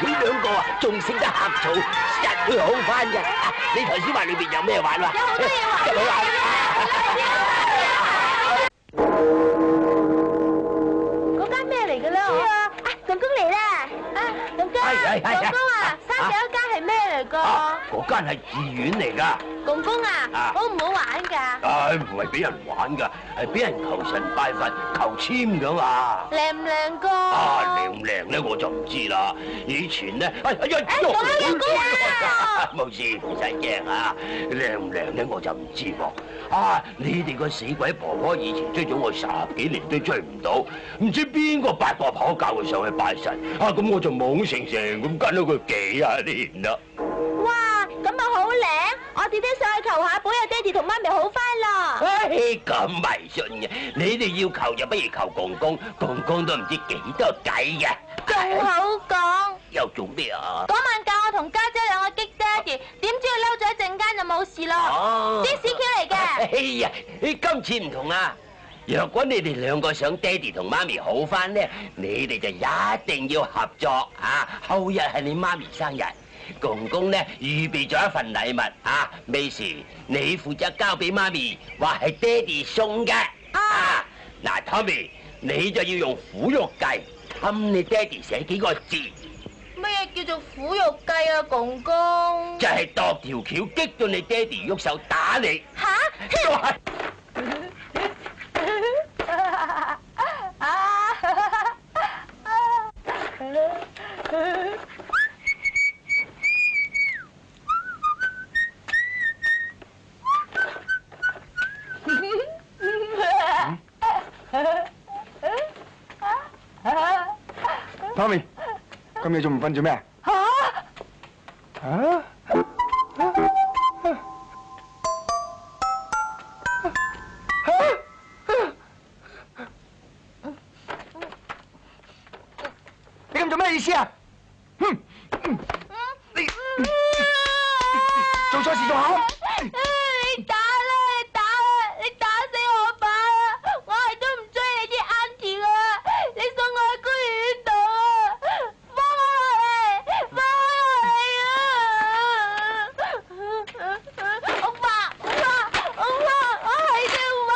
Speaker 7: 佢兩個啊，仲識得呷醋，實會好翻嘅。你頭先話裏邊有咩玩啊？
Speaker 3: 有好多嘢玩。嗰間咩嚟嘅咧？公公嚟啦！公公，公公啊，山頂嗰間係咩嚟噶？
Speaker 7: 嗰間係寺院嚟噶。
Speaker 3: 公公啊，好唔好玩㗎？
Speaker 7: 唔係俾人玩㗎，係俾人求神拜佛、求籤㗎嘛。
Speaker 3: 靚唔靚哥？
Speaker 7: 靚唔靚咧我就唔知啦。以前咧，
Speaker 3: 公公啊！
Speaker 7: 冇事，唔使驚啊。靚唔靚咧我就唔知喎。你哋個死鬼婆婆以前追咗我10幾年都追唔到，唔知邊個八個婆教佢上去拜神。咁我就懵成咁跟咗佢幾廿年啦。
Speaker 3: 哇，咁啊好靚！我哋都上去求下，保佑爹哋同媽咪好翻啦。
Speaker 7: 咁迷信嘅，你哋要求就不如求公公，公公都唔知幾多計嘅。
Speaker 3: 仲好講。
Speaker 7: 又做咩啊？
Speaker 3: 嗰晚教我同家姐兩個激爹哋，點知佢嬲咗一陣間就冇事咯。啲屎橋嚟嘅。
Speaker 7: 你今次唔同啊！若果你哋兩個想爹哋同媽咪好翻咧，你哋就一定要合作啊！後日係你媽咪生日。公公咧預備咗一份禮物，Macy你負責交俾媽咪，話係爹哋送嘅。嗱，Tommy你就要用苦肉計氹你爹哋寫幾個字。
Speaker 3: 乜嘢叫做苦肉計啊，公公？
Speaker 7: 就係度條橋激到你爹哋喐手打你。
Speaker 3: 吓！Tommy，
Speaker 4: 咁你仲唔瞓做咩啊？做咩意思啊？哼！你做錯事仲喊？
Speaker 3: 你打啦！你打啦！你打死我吧！我係都唔追你啲 auntie 啊！你送我去公園度啊！放我嚟！放我嚟啊！我係要畫。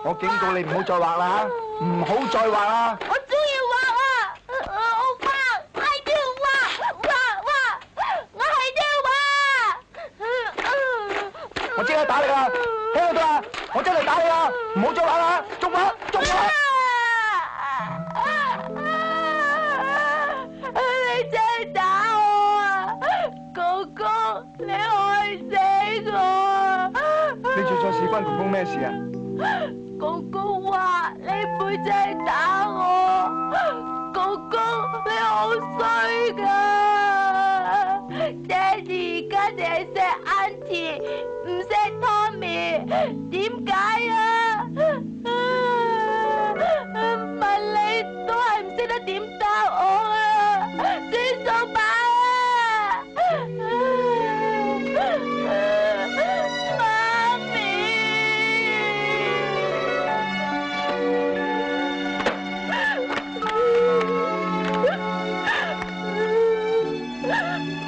Speaker 4: 我警告你唔好再畫啦，唔好再畫啦！
Speaker 3: 我中意畫啊！我畫，係要畫，我係要畫。
Speaker 4: 我即刻打你啦！聽到啊！我真係打你啦！唔好再玩啦！捉我！捉我！
Speaker 3: 你真係打我啊！公公，你害死我啊！
Speaker 4: 你做錯事關公公咩事啊？
Speaker 3: 公公話你背脊打我，公公你好衰噶！爹哋而家淨係識 auntie，唔識 Tommy， 點解啊？問你都係唔識得點答我啊！轉數吧啊！媽咪。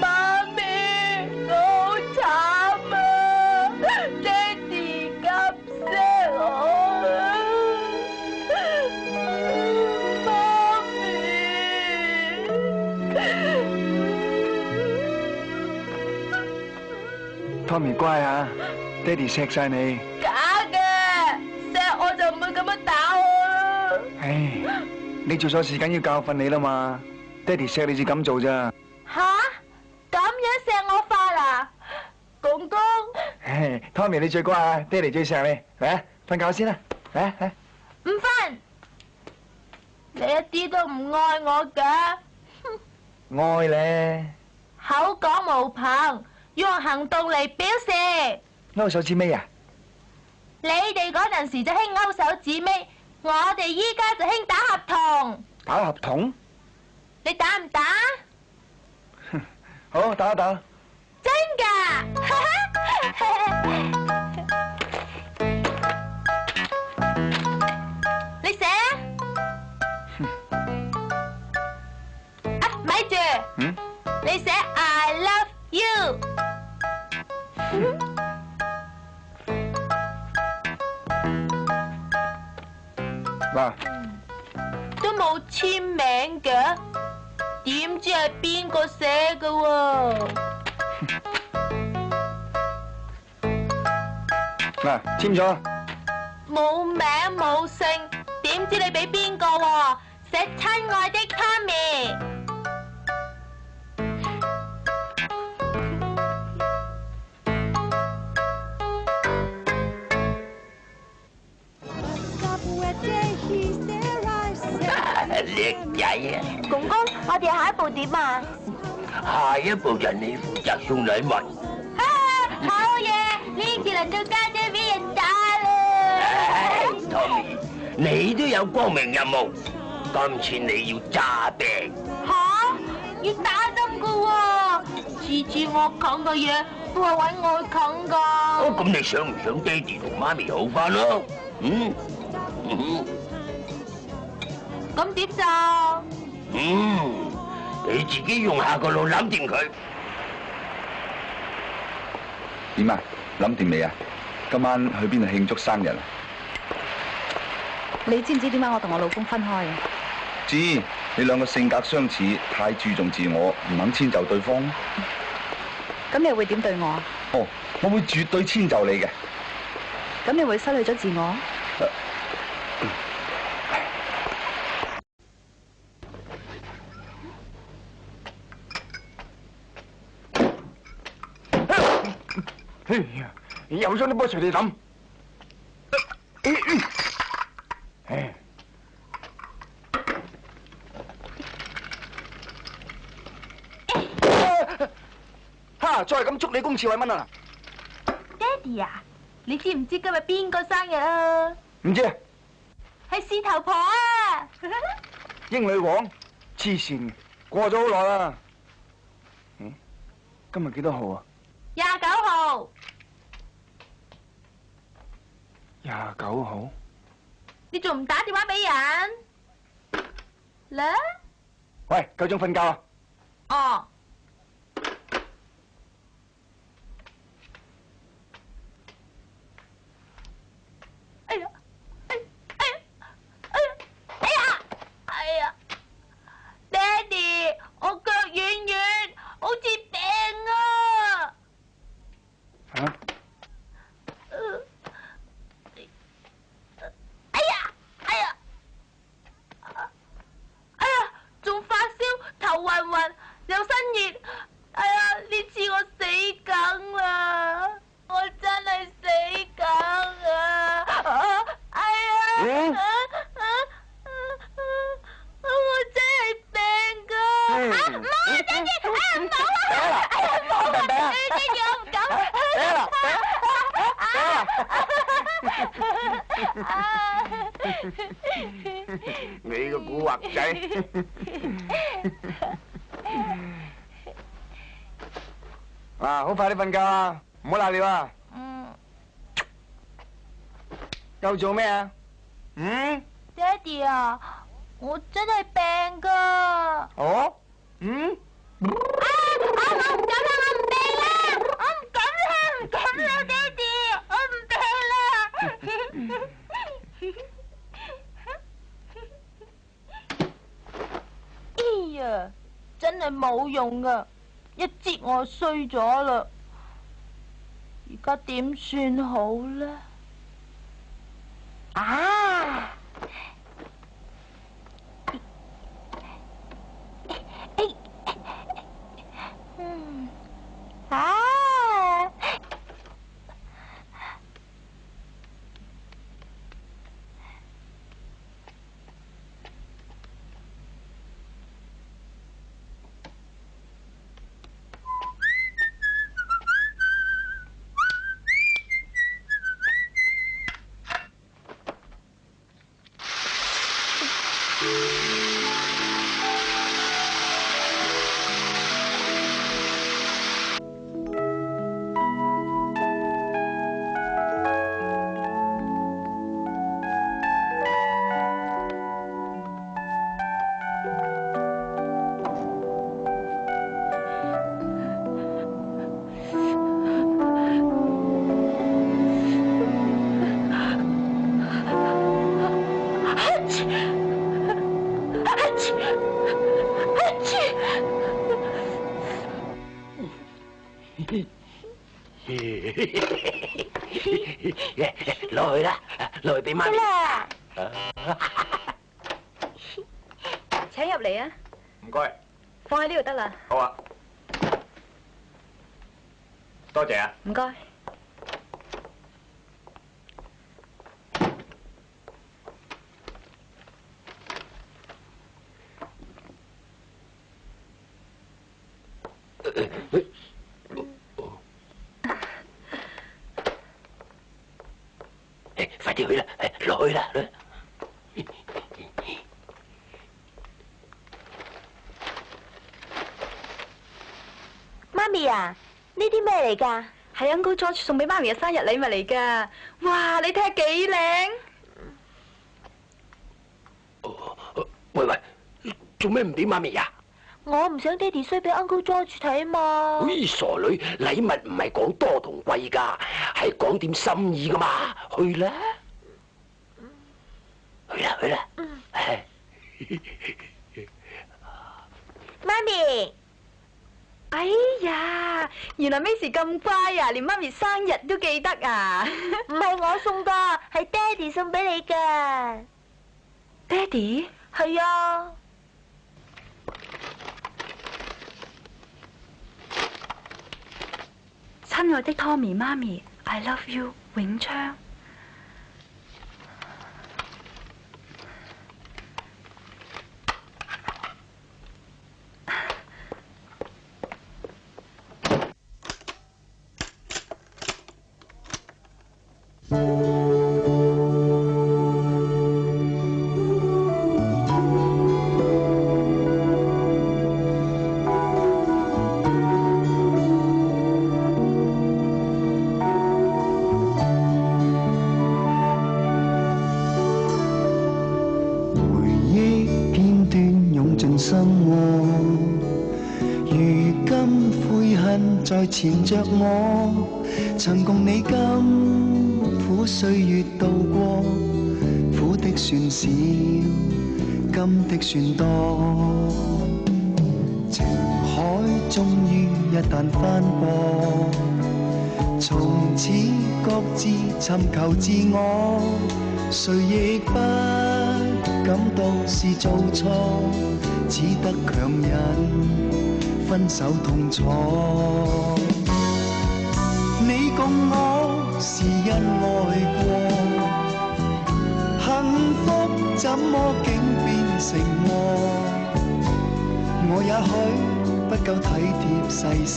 Speaker 3: 媽咪，我好慘啊！爹哋咁錫我啊！媽咪
Speaker 4: ，Tommy 乖啊，爹哋錫晒你。
Speaker 3: 假嘅，錫我就唔會咁樣打我啦。
Speaker 4: 唉，你做錯事緊要教訓你啦嘛，爹哋錫你至咁做咋。
Speaker 3: 吓？咁樣錫我法啊？公公。
Speaker 4: 唉，Tommy 你最乖啊，爹哋最錫你。嚟啊，瞓覺先啦，嚟嚟。
Speaker 3: 唔瞓，你一啲都唔愛我㗎。
Speaker 4: 愛咧。
Speaker 3: 口講無憑，要用行動嚟表示。
Speaker 4: 勾手指尾啊？
Speaker 3: 你哋嗰陣時就興勾手指尾，我哋依家就興打合同。
Speaker 4: 打合同？
Speaker 3: 你打唔打？
Speaker 4: 好，打一打。
Speaker 3: 真㗎？你寫啊？咪住。
Speaker 4: 嗯？
Speaker 3: 你寫 I love you。
Speaker 4: 嗱，
Speaker 3: 都冇簽名嘅，點知係邊個寫嘅喎？
Speaker 4: 嗱，簽咗。
Speaker 3: 冇名冇姓，點知你俾邊個喎？寫親愛的 Tommy。
Speaker 7: 叻仔啊！
Speaker 3: 公公，我哋下一步點啊？
Speaker 7: 下一步就你負責送禮物。
Speaker 3: 好嘢！呢次輪到家姐俾人打啦。
Speaker 7: Tommy，你都有光明任務，今次你要詐病。
Speaker 3: 吓？要打針噶喎！次次我啃嘅嘢都係搵我啃噶。
Speaker 7: 哦，咁你想唔想爹哋同媽咪好返咯？嗯。
Speaker 3: 咁點就？
Speaker 7: 你自己用下個腦諗掂佢。
Speaker 6: 點啊？諗掂未啊？今晚去邊度慶祝生日啊？
Speaker 5: 你知唔知點解我同我老公分開啊？
Speaker 6: 知，你兩個性格相似，太注重自我，唔肯遷就對方。
Speaker 5: 咁你會點對我啊？
Speaker 6: 哦，我會絕對遷就你嘅。
Speaker 5: 咁你會失去咗自我？
Speaker 4: 哎呀，又將啲波隨地抌。唉，哈！再係咁捉你公廁位蚊啊！
Speaker 3: 爹哋啊，你知唔知今日邊個生日啊？
Speaker 4: 唔知啊，
Speaker 3: 係事頭婆啊！
Speaker 4: 英女王，黐線嘅。過咗好耐啦。嗯，今日幾多號啊
Speaker 3: 29號。
Speaker 4: 29號。
Speaker 3: 你仲唔打電話俾人？咧？
Speaker 4: 喂，夠鐘瞓覺啊！
Speaker 3: 哦。哎呀！哎呀！爹哋，我腳軟軟，好似病啊！
Speaker 4: 嚇？
Speaker 3: 仲發燒，頭暈暈，又身熱，哎呀！呢次我死梗啦，我真係死梗啊！哎呀！我真係病㗎！唔好啊，爹哋！唔好啊！哎呀，唔好啊！爹哋，我唔敢。
Speaker 4: 你個古惑仔！啊，好快啲瞓覺啊，唔好瀨尿啊！又做咩啊？嗯？
Speaker 3: 爹哋啊，我真係病㗎。
Speaker 4: 哦？嗯？
Speaker 3: 我唔敢啦，我唔病啦，我唔敢啦，爹哋，我唔病啦。哎呀，真係冇用噶，一節我衰咗啦，而家點算好呢？啊！
Speaker 7: 落去啦，落去俾媽咪。
Speaker 5: 請入嚟啊！
Speaker 4: 唔該。
Speaker 5: 放喺呢度得啦。
Speaker 4: 好啊。多謝啊。
Speaker 5: 唔該。
Speaker 7: 快啲去啦，落去啦！
Speaker 3: 媽咪啊，呢啲咩嚟㗎？
Speaker 5: 係 Uncle George 送俾媽咪嘅生日禮物嚟㗎。哇，你睇下幾靚！
Speaker 7: 喂，做咩唔俾媽咪呀？
Speaker 3: 我唔想爹哋衰俾 Uncle George 睇嘛。
Speaker 7: 咦，傻女，禮物唔係講多同貴㗎，係講點心意㗎嘛。去啦，去啦。
Speaker 3: 媽咪，
Speaker 5: 哎呀，原來 Macy 咁乖啊，連媽咪生日都記得啊！
Speaker 3: 唔係我送㗎，係爹哋送俾你㗎。
Speaker 5: 爹哋？
Speaker 3: 係啊。
Speaker 5: 親愛的 Tommy 媽咪 ，I love you， 永昌。
Speaker 9: 我，如今悔恨在纏着我，曾共你甘苦歲月度過，苦的算少，甘的算多，情海終於一旦翻過，從此各自尋求自我，誰亦不感到是做錯，只得強忍分手痛楚。你共我是因愛過，幸福怎麼竟變成禍？我也許不夠體貼細心，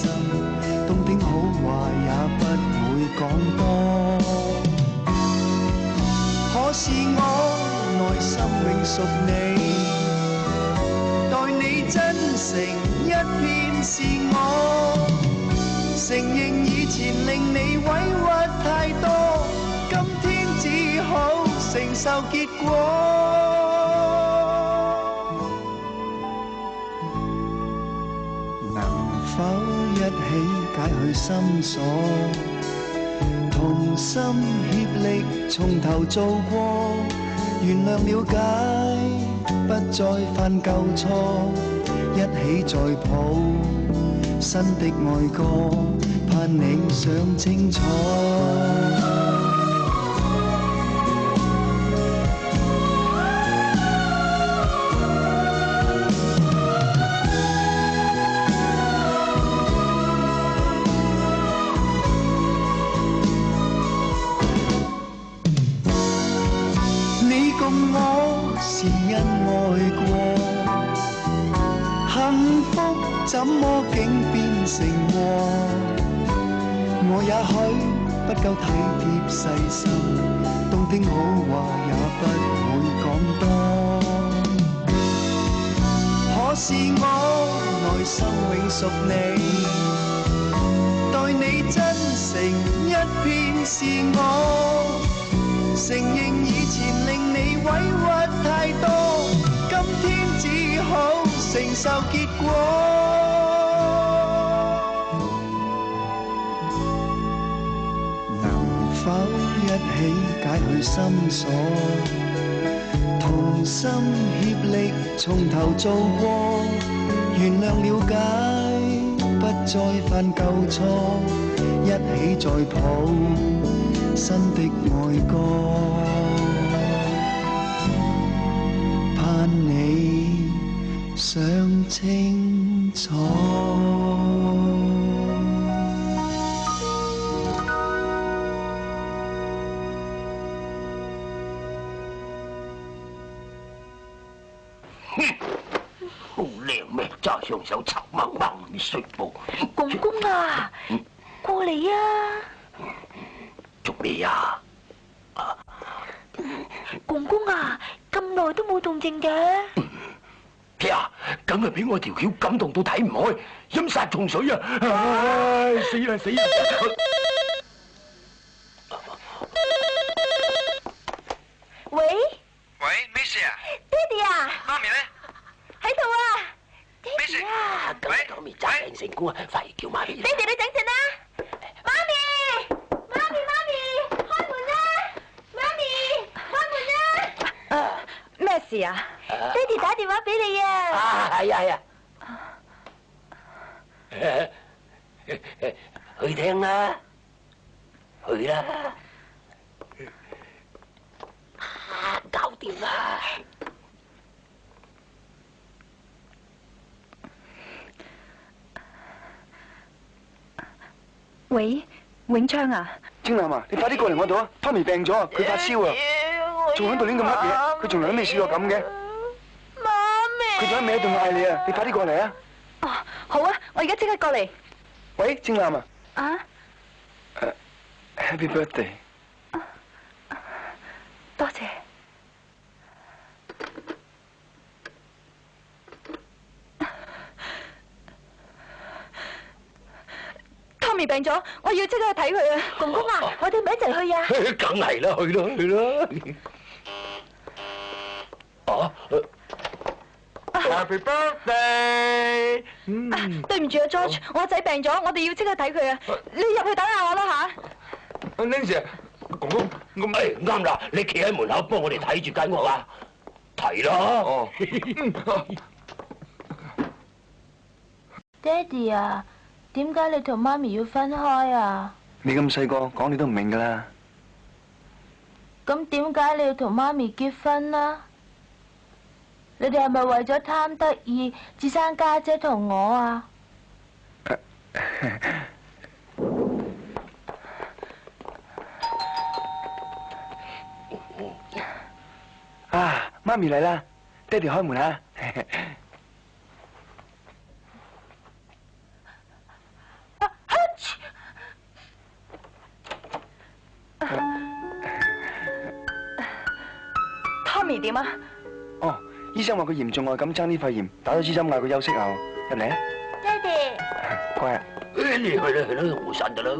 Speaker 9: 動聽好話也不會講多，可是我內心永屬你，待你真誠一片是我，承認以前令你委屈太多，今天只好承受結果。否一起解去心鎖，同心協力從頭做過，原諒了解，不再犯舊錯，一起再抱新的愛歌，盼你想清楚。是因愛過，幸福怎麼竟變成禍？我也許不夠體貼細心，動聽好話也不會講多，可是我內心永屬你，待你真誠一片是我，承認以前令你委屈太多，今天只好承受結果。能否一起解去心鎖，同心協力從頭做過，原諒了解，不再犯舊錯，一起再抱新的愛歌，盼你想清楚。
Speaker 7: 好靚咩？揸上手臭掹掹啲碎布。
Speaker 3: 公公啊，過嚟啊！
Speaker 7: 做咩啊？
Speaker 3: 公公啊，咁耐都冇動靜嘅。
Speaker 7: 睇下，梗係俾我條橋感動到睇唔開，飲殺蟲水啊！唉，死啦死啦！
Speaker 3: 喂？
Speaker 4: 喂，咩事啊？
Speaker 3: 爹哋啊！
Speaker 4: 媽咪咧？
Speaker 3: 喺度啊！爹
Speaker 4: 咩事
Speaker 3: 哋啊！
Speaker 7: 咁媽咪揸定成功啊！快叫媽咪！
Speaker 3: 爹哋你等陣啦！媽咪！媽咪！媽咪！開門啦！媽咪！開門啦！
Speaker 5: 咩事啊？
Speaker 3: 爹哋打電話俾你啊！
Speaker 7: 係啊係啊！去聽啦，去啦！搞掂啦！
Speaker 5: 喂，永昌啊！
Speaker 4: 青楠啊，你快啲過嚟我度啊！媽咪病咗啊，佢發燒啊，仲喺度亂咁乜嘢？佢從來都未試過咁嘅。
Speaker 3: 媽咪！
Speaker 4: 佢仲喺尾喺度嗌你啊！你快啲過嚟啊！
Speaker 5: 哦，好啊，我而家即刻過嚟。
Speaker 4: 喂，青楠啊！
Speaker 5: 啊
Speaker 4: ！Happy birthday！
Speaker 5: 多謝。Tommy 病咗，我要即刻去睇佢啊！
Speaker 3: 公公啊，我哋咪一齊去啊！
Speaker 7: 梗係啦，去啦去啦！
Speaker 4: Happy birthday！
Speaker 5: 對唔住啊 ，George，我個仔病咗，我哋要即刻睇佢啊！你入去等下我啦吓。
Speaker 4: Nancy，公公，
Speaker 7: 誒啱啦，你企喺門口幫我哋睇住間屋啊！睇啦。
Speaker 4: 哦。
Speaker 3: 爹哋啊，點解你同媽咪要分開啊？
Speaker 4: 你咁細個，講你都唔明㗎啦。
Speaker 3: 咁點解你要同媽咪結婚啊？你哋係咪為咗貪得意至生家姐同我啊？
Speaker 4: 啊，媽咪嚟啦，爹哋開門啊！Tommy
Speaker 5: 點啊？
Speaker 4: 哦，醫生話佢嚴重外感爭啲肺炎，打咗支針嗌佢休息下。入嚟啊！
Speaker 3: 爹哋，
Speaker 4: 乖啊！
Speaker 7: 你去啦，我散得啦。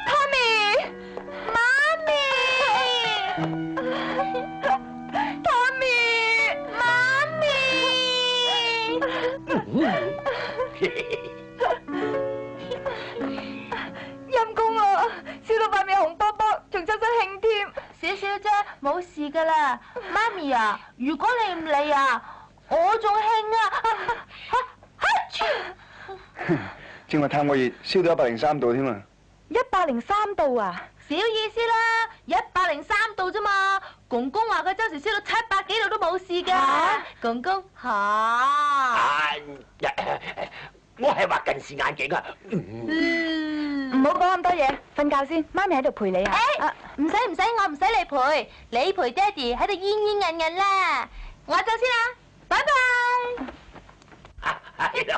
Speaker 3: Tommy，媽咪，Tommy，媽咪，
Speaker 5: 陰公啊，燒到塊面紅卜卜，仲周身興添。
Speaker 3: 少少啫，冇事噶啦。媽咪啊，如果你唔嚟啊，我仲興啊！
Speaker 4: 正話探個熱，燒到103度添啊
Speaker 5: 103度啊？
Speaker 3: 小意思啦，103度啫嘛。公公話佢周時燒到700幾度都冇事噶。公公嚇。
Speaker 7: 我係畫近視眼鏡啊。
Speaker 5: 唔好講咁多嘢，瞓覺先。媽咪喺度陪你啊。
Speaker 3: 唔使，我唔使你陪，你陪爹哋喺度煙煙韌韌啦。我走先啦，拜拜。
Speaker 7: 係啦，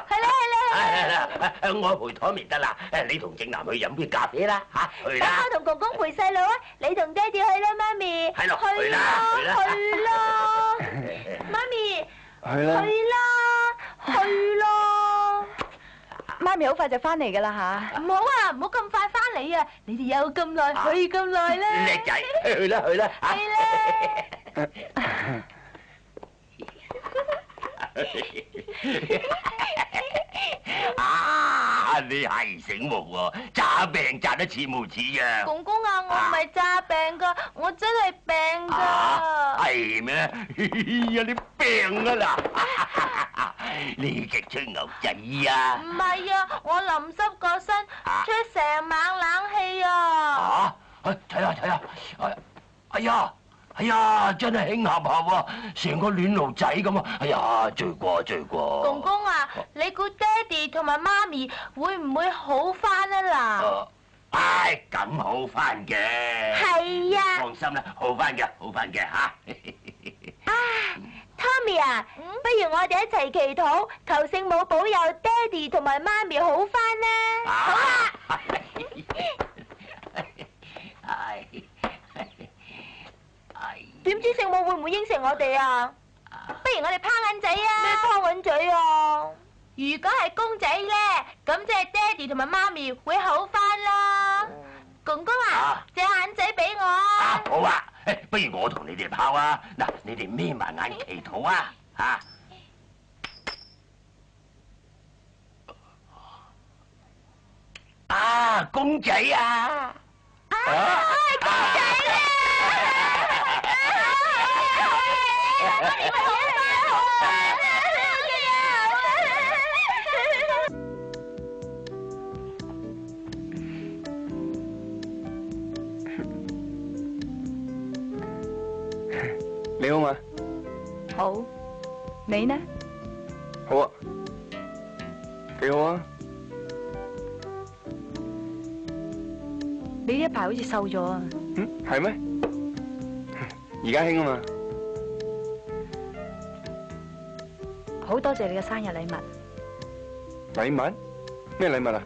Speaker 7: 我陪Tommy得啦。你同正南去飲杯咖啡啦，嚇去啦。
Speaker 3: 等我同公公陪細佬啊，你同爹哋去啦，媽咪。
Speaker 7: 係咯，去啦。
Speaker 3: 媽咪。
Speaker 4: 去啦。
Speaker 5: 媽咪好快就翻嚟噶啦吓。
Speaker 3: 唔好啊，唔好咁快翻嚟啊！你哋有咁耐，去咁耐啦。
Speaker 7: 叻仔，去啦。啊！你係醒目喎，詐病詐得似模似樣。
Speaker 3: 公公啊，我唔係詐病噶，我真係病噶。
Speaker 7: 係咩？呀，你病啊啦！你隻吹牛仔啊！
Speaker 3: 唔係啊，我淋濕個身，吹成晚冷氣啊！
Speaker 7: 睇下，哎呀，真係興合喎，成個暖爐仔咁啊！哎呀，罪過。
Speaker 3: 公公啊，你估爹哋同埋媽咪會唔會好返啊嗱？
Speaker 7: 咁好返嘅。
Speaker 3: 係啊。
Speaker 7: 放心啦，好返嘅嚇。
Speaker 3: Tommy 啊，不如我哋一齊祈禱，求聖母保佑爹哋同埋媽咪好返啦！好啊！點知聖母會唔會應承我哋啊？不如我哋拋銀仔啊！咩拋銀仔啊？如果係公仔咧，咁即係爹哋同埋媽咪會好返啦。公公啊，借銀仔俾我啊！
Speaker 7: 好啊，不如我同你哋拋啊！嗱，你哋眯埋眼祈禱啊！公仔啊！公仔咧！
Speaker 4: 你好嘛？
Speaker 5: 好，你呢？
Speaker 4: 好啊，幾好啊！
Speaker 5: 你呢一排好似瘦咗啊！
Speaker 4: 係咩？而家興啊嘛！
Speaker 5: 好多謝你嘅生日禮物。
Speaker 4: 禮物？咩禮物啊？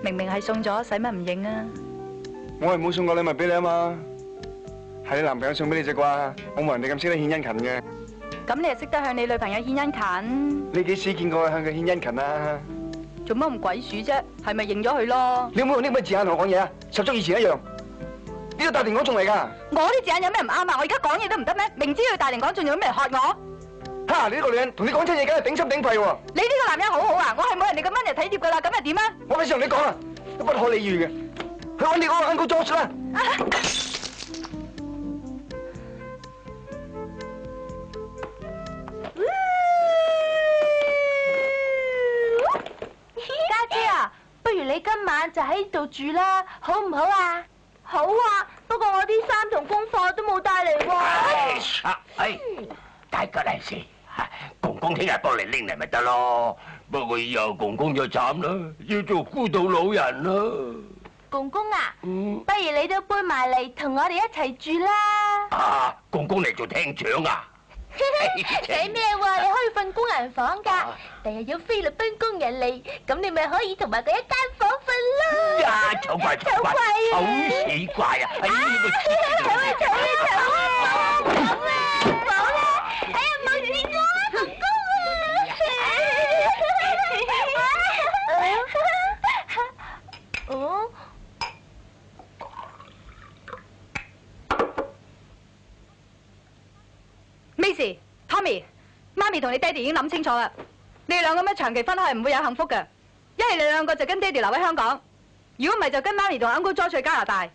Speaker 5: 明明係送咗，使乜唔應啊？
Speaker 4: 我係冇送過禮物俾你啊嘛，係你男朋友送俾你啫啩，我冇人哋咁識得獻殷勤嘅。
Speaker 5: 咁你又識得向你女朋友獻殷勤？
Speaker 4: 你幾時見過佢向佢獻殷勤啊？
Speaker 5: 做乜咁鬼鼠啫？係咪認咗佢咯？
Speaker 4: 你有冇用呢咁嘅字眼同我講嘢啊？十足以前一樣。呢個大庭廣眾嚟㗎。
Speaker 5: 我啲字眼有咩唔啱啊？我而家講嘢都唔得咩？明知佢大庭廣眾，做咩嚟喝我？
Speaker 4: 哈！你呢個女人同你講親嘢，梗係頂心頂肺喎。
Speaker 5: 你呢個男人好好啊，我係冇人哋咁溫柔體貼噶啦，咁又點啊？
Speaker 4: 我費事同你講啊，都不可理喻嘅。去揾你嗰個 Uncle George 啦。
Speaker 3: 家姐啊，不如你今晚就喺度住啦，好唔好啊？好啊，不過我啲衫同功課都冇帶嚟喎。
Speaker 7: 大吉利是，公公聽日幫你拎嚟咪得咯。不過以後公公就慘啦，要做孤島老人啦。
Speaker 3: 公公啊，不如你都搬埋嚟同我哋一齊住啦。
Speaker 7: 啊，公公嚟做廳長啊？
Speaker 3: 使咩喎？你可以瞓工人房㗎。第日有菲律賓工人嚟，咁你咪可以同埋佢一間房瞓咯。
Speaker 7: 呀，醜怪醜怪，醜死怪啊！哎呀，
Speaker 3: 醜啊醜啊醜啊！冇啦，哎呀冇事我啦，公公啊！哦。
Speaker 5: Macy、Tommy， 媽咪同你爹哋已經諗清楚啦，你哋兩個咁樣長期分開係唔會有幸福嘅。一係你兩個就跟爹哋留喺香港，如果唔係就跟媽咪同 Uncle George 去加拿大。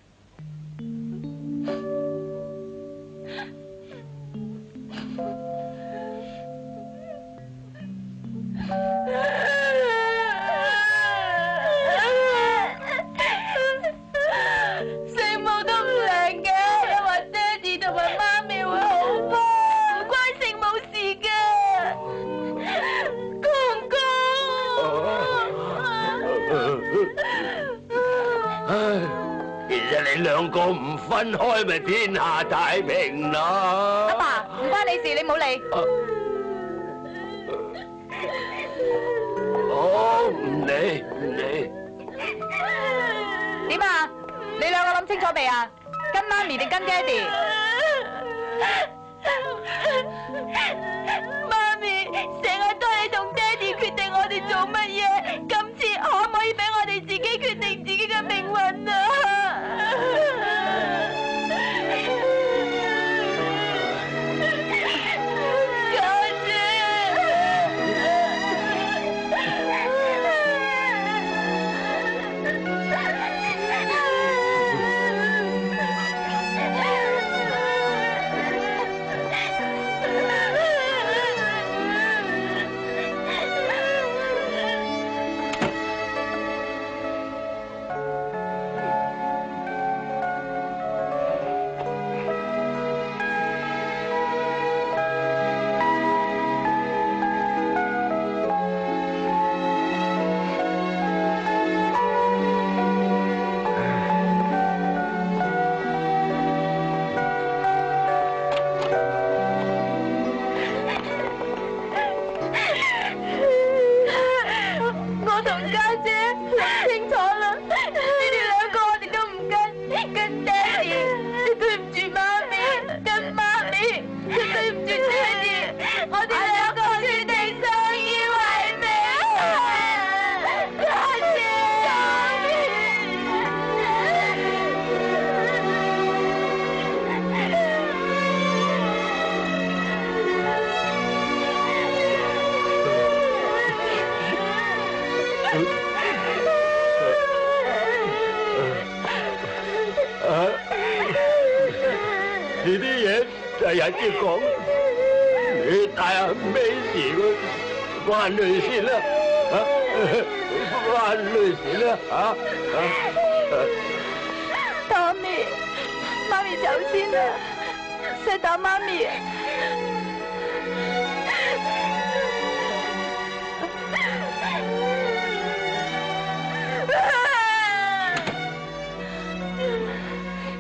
Speaker 3: 聖母都唔靈嘅，又話爹哋同埋媽咪會好返，唔關聖母事㗎。公公，
Speaker 7: 其實你兩個唔分開咪天下太平咯。
Speaker 5: 阿爸，唔關你事，你唔好理。
Speaker 7: 我唔理唔理。
Speaker 5: 點啊？你兩個諗清楚未啊？跟媽咪定跟爹哋？
Speaker 3: 媽咪成日都係你同爹哋決定我哋做乜嘢，今次可唔可以俾我哋自己決定自己嘅命運啊？
Speaker 7: 你啲嘢就日之講，你帶下咩事翻去先啦，翻去先啦，Tommy，
Speaker 3: 媽咪走先啦，細打媽咪。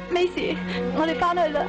Speaker 3: Macy， 我哋翻去啦。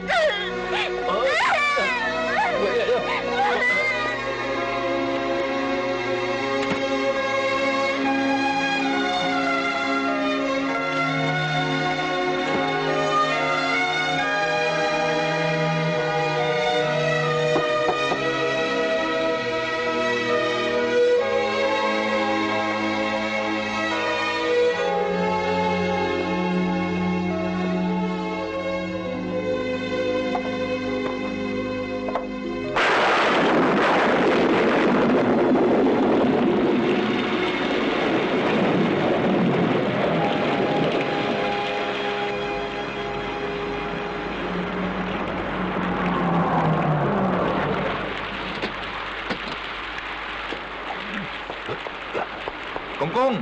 Speaker 6: 公公，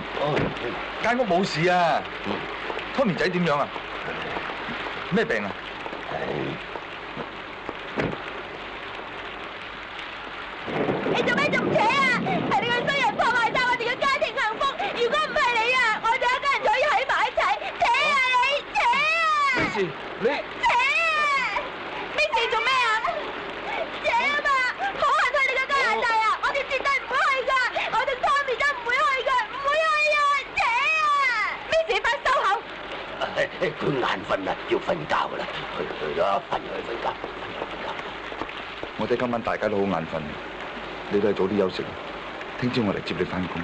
Speaker 6: 間屋冇事啊。Tommy 仔點樣啊？咩病啊？
Speaker 3: 你做咩仲扯啊？係你個衰人破壞晒我哋嘅家庭幸福。如果唔係你啊，我哋一家人就可以喺埋一齊。扯啊你，扯啊！
Speaker 6: 咩事？你
Speaker 3: 扯啊！咩事做咩啊？扯啊嘛！好恨去你嘅加拿大啊！我哋絕對唔會去噶，我哋 Tommy 都唔會去噶，唔會去啊！扯啊！咩事？快收口！
Speaker 7: 佢眼瞓啦，要瞓覺噶啦，去啦，瞓覺。
Speaker 6: 我哋今晚大家都好眼瞓，你都係早啲休息。聽朝我嚟接你返工。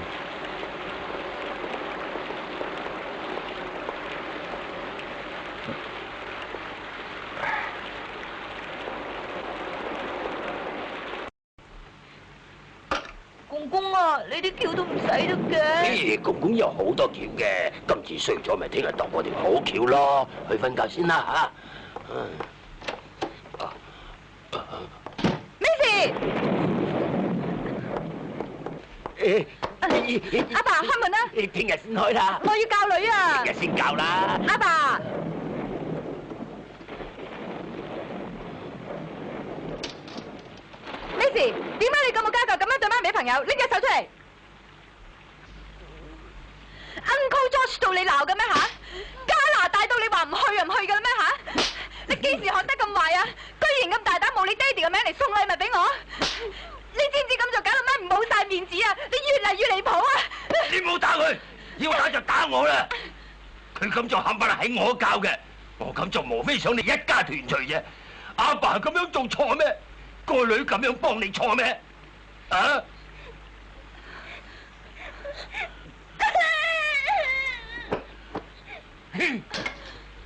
Speaker 3: 公公啊，你啲橋都唔使得嘅。
Speaker 7: 公公有好多橋嘅，今次衰咗咪聽日當我條好橋咯。去瞓覺先啦嚇。
Speaker 5: 咩事？阿爸開門啦！
Speaker 7: 聽日先開啦。
Speaker 5: 我要教女啊！
Speaker 7: 聽日先教啦。
Speaker 5: 阿爸，咩事？點解你咁冇家教咁樣對媽咪朋友？拎隻手出嚟 ！Uncle George 到你鬧嘅咩嚇？加拿大到你話唔去就唔去嘅啦咩嚇？你幾時學得咁壞啊？居然咁大膽冒你爹哋嘅名嚟送禮物俾我！你知唔知咁就搞到媽咪冇晒面子啊？你越嚟越離譜啊！
Speaker 7: 你唔好打佢，要打就打我啦！佢咁做冚唪唥係我教嘅，我咁做無非想你一家團聚啫。阿爸咁樣做錯咩？個女咁樣幫你錯咩？啊！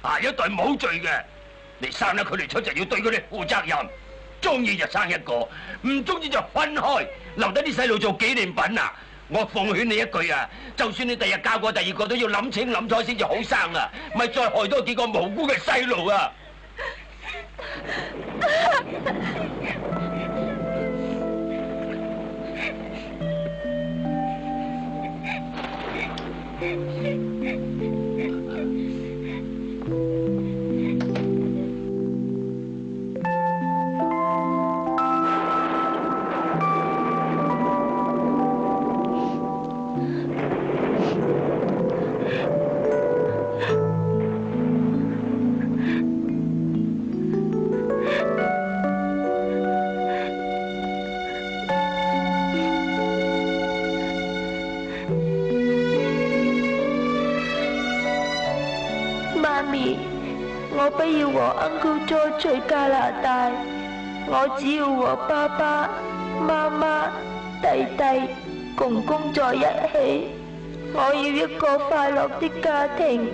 Speaker 7: 下一代冇罪嘅，你生咗佢哋出就要對佢哋負責任。中意就生一個，唔中意就分開，留低啲細路做紀念品啊！我奉勸你一句啊，就算你第日嫁過第二個，都要諗清諗楚先至好生啊，咪再害多幾個無辜嘅細路啊！
Speaker 3: 我不要和 Uncle George 去加拿大，我只要和爸爸、媽媽、弟弟、公公在一起。我要一個快樂的家庭。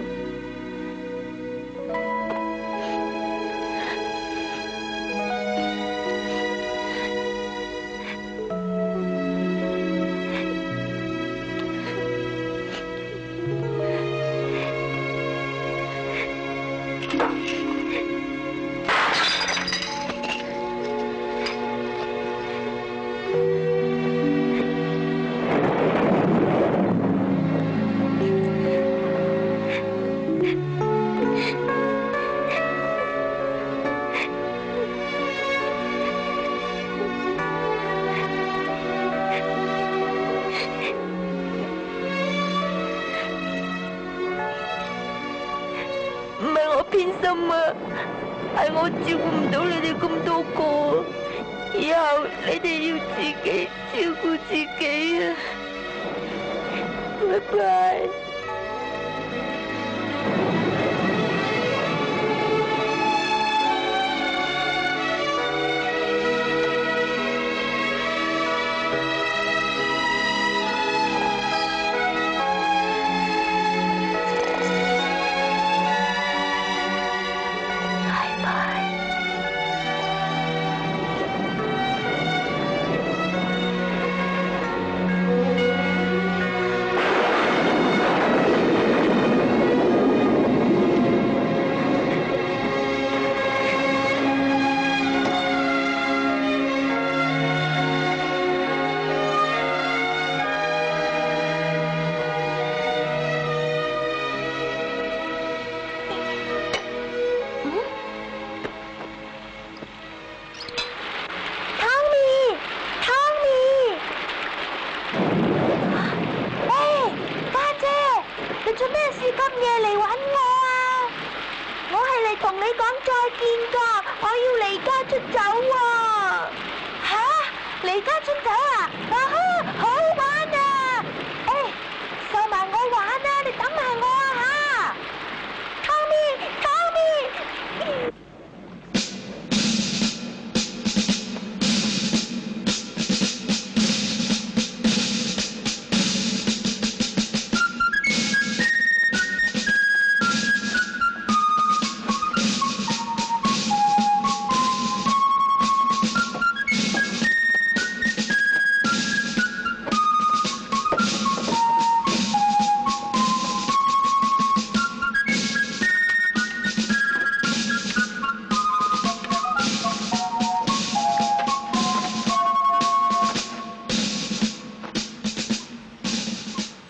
Speaker 3: 偏心啊，係我照顧唔到你哋咁多個，以後你哋要自己照顧自己啊，拜拜。嘢嚟揾我啊？我係嚟同你講再見㗎，我要離家出走喎。嚇？離家出走啊？啊哈，好玩啊！誒，受埋我玩啊！你等埋我啊嚇！Tommy，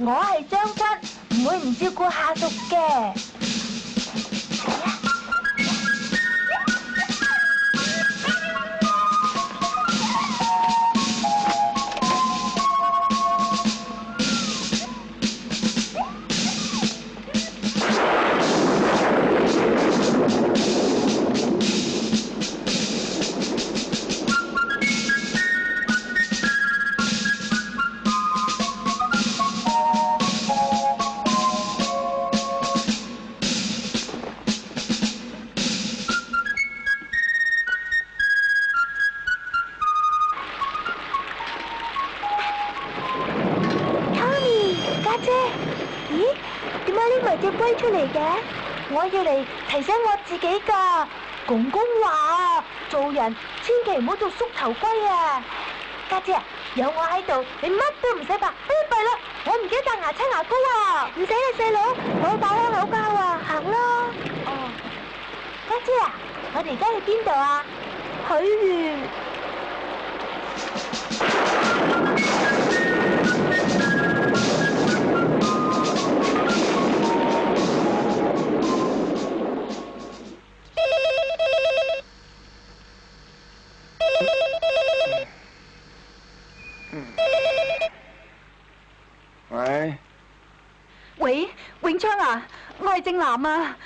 Speaker 3: 我係將軍，唔會唔照顧下屬嘅。出嚟嘅，我要嚟提醒我自己㗎。公公話做人千祈唔好做縮頭龜啊！家姐啊，有我喺度，你乜都唔使怕。弊啦，我唔記得帶牙刷牙膏啊！唔使啦，細佬，我帶香口膠啊，行啦。哦，家姐啊，我哋而家去邊度啊？許願。
Speaker 5: 喂，永昌啊，我係正南啊，呢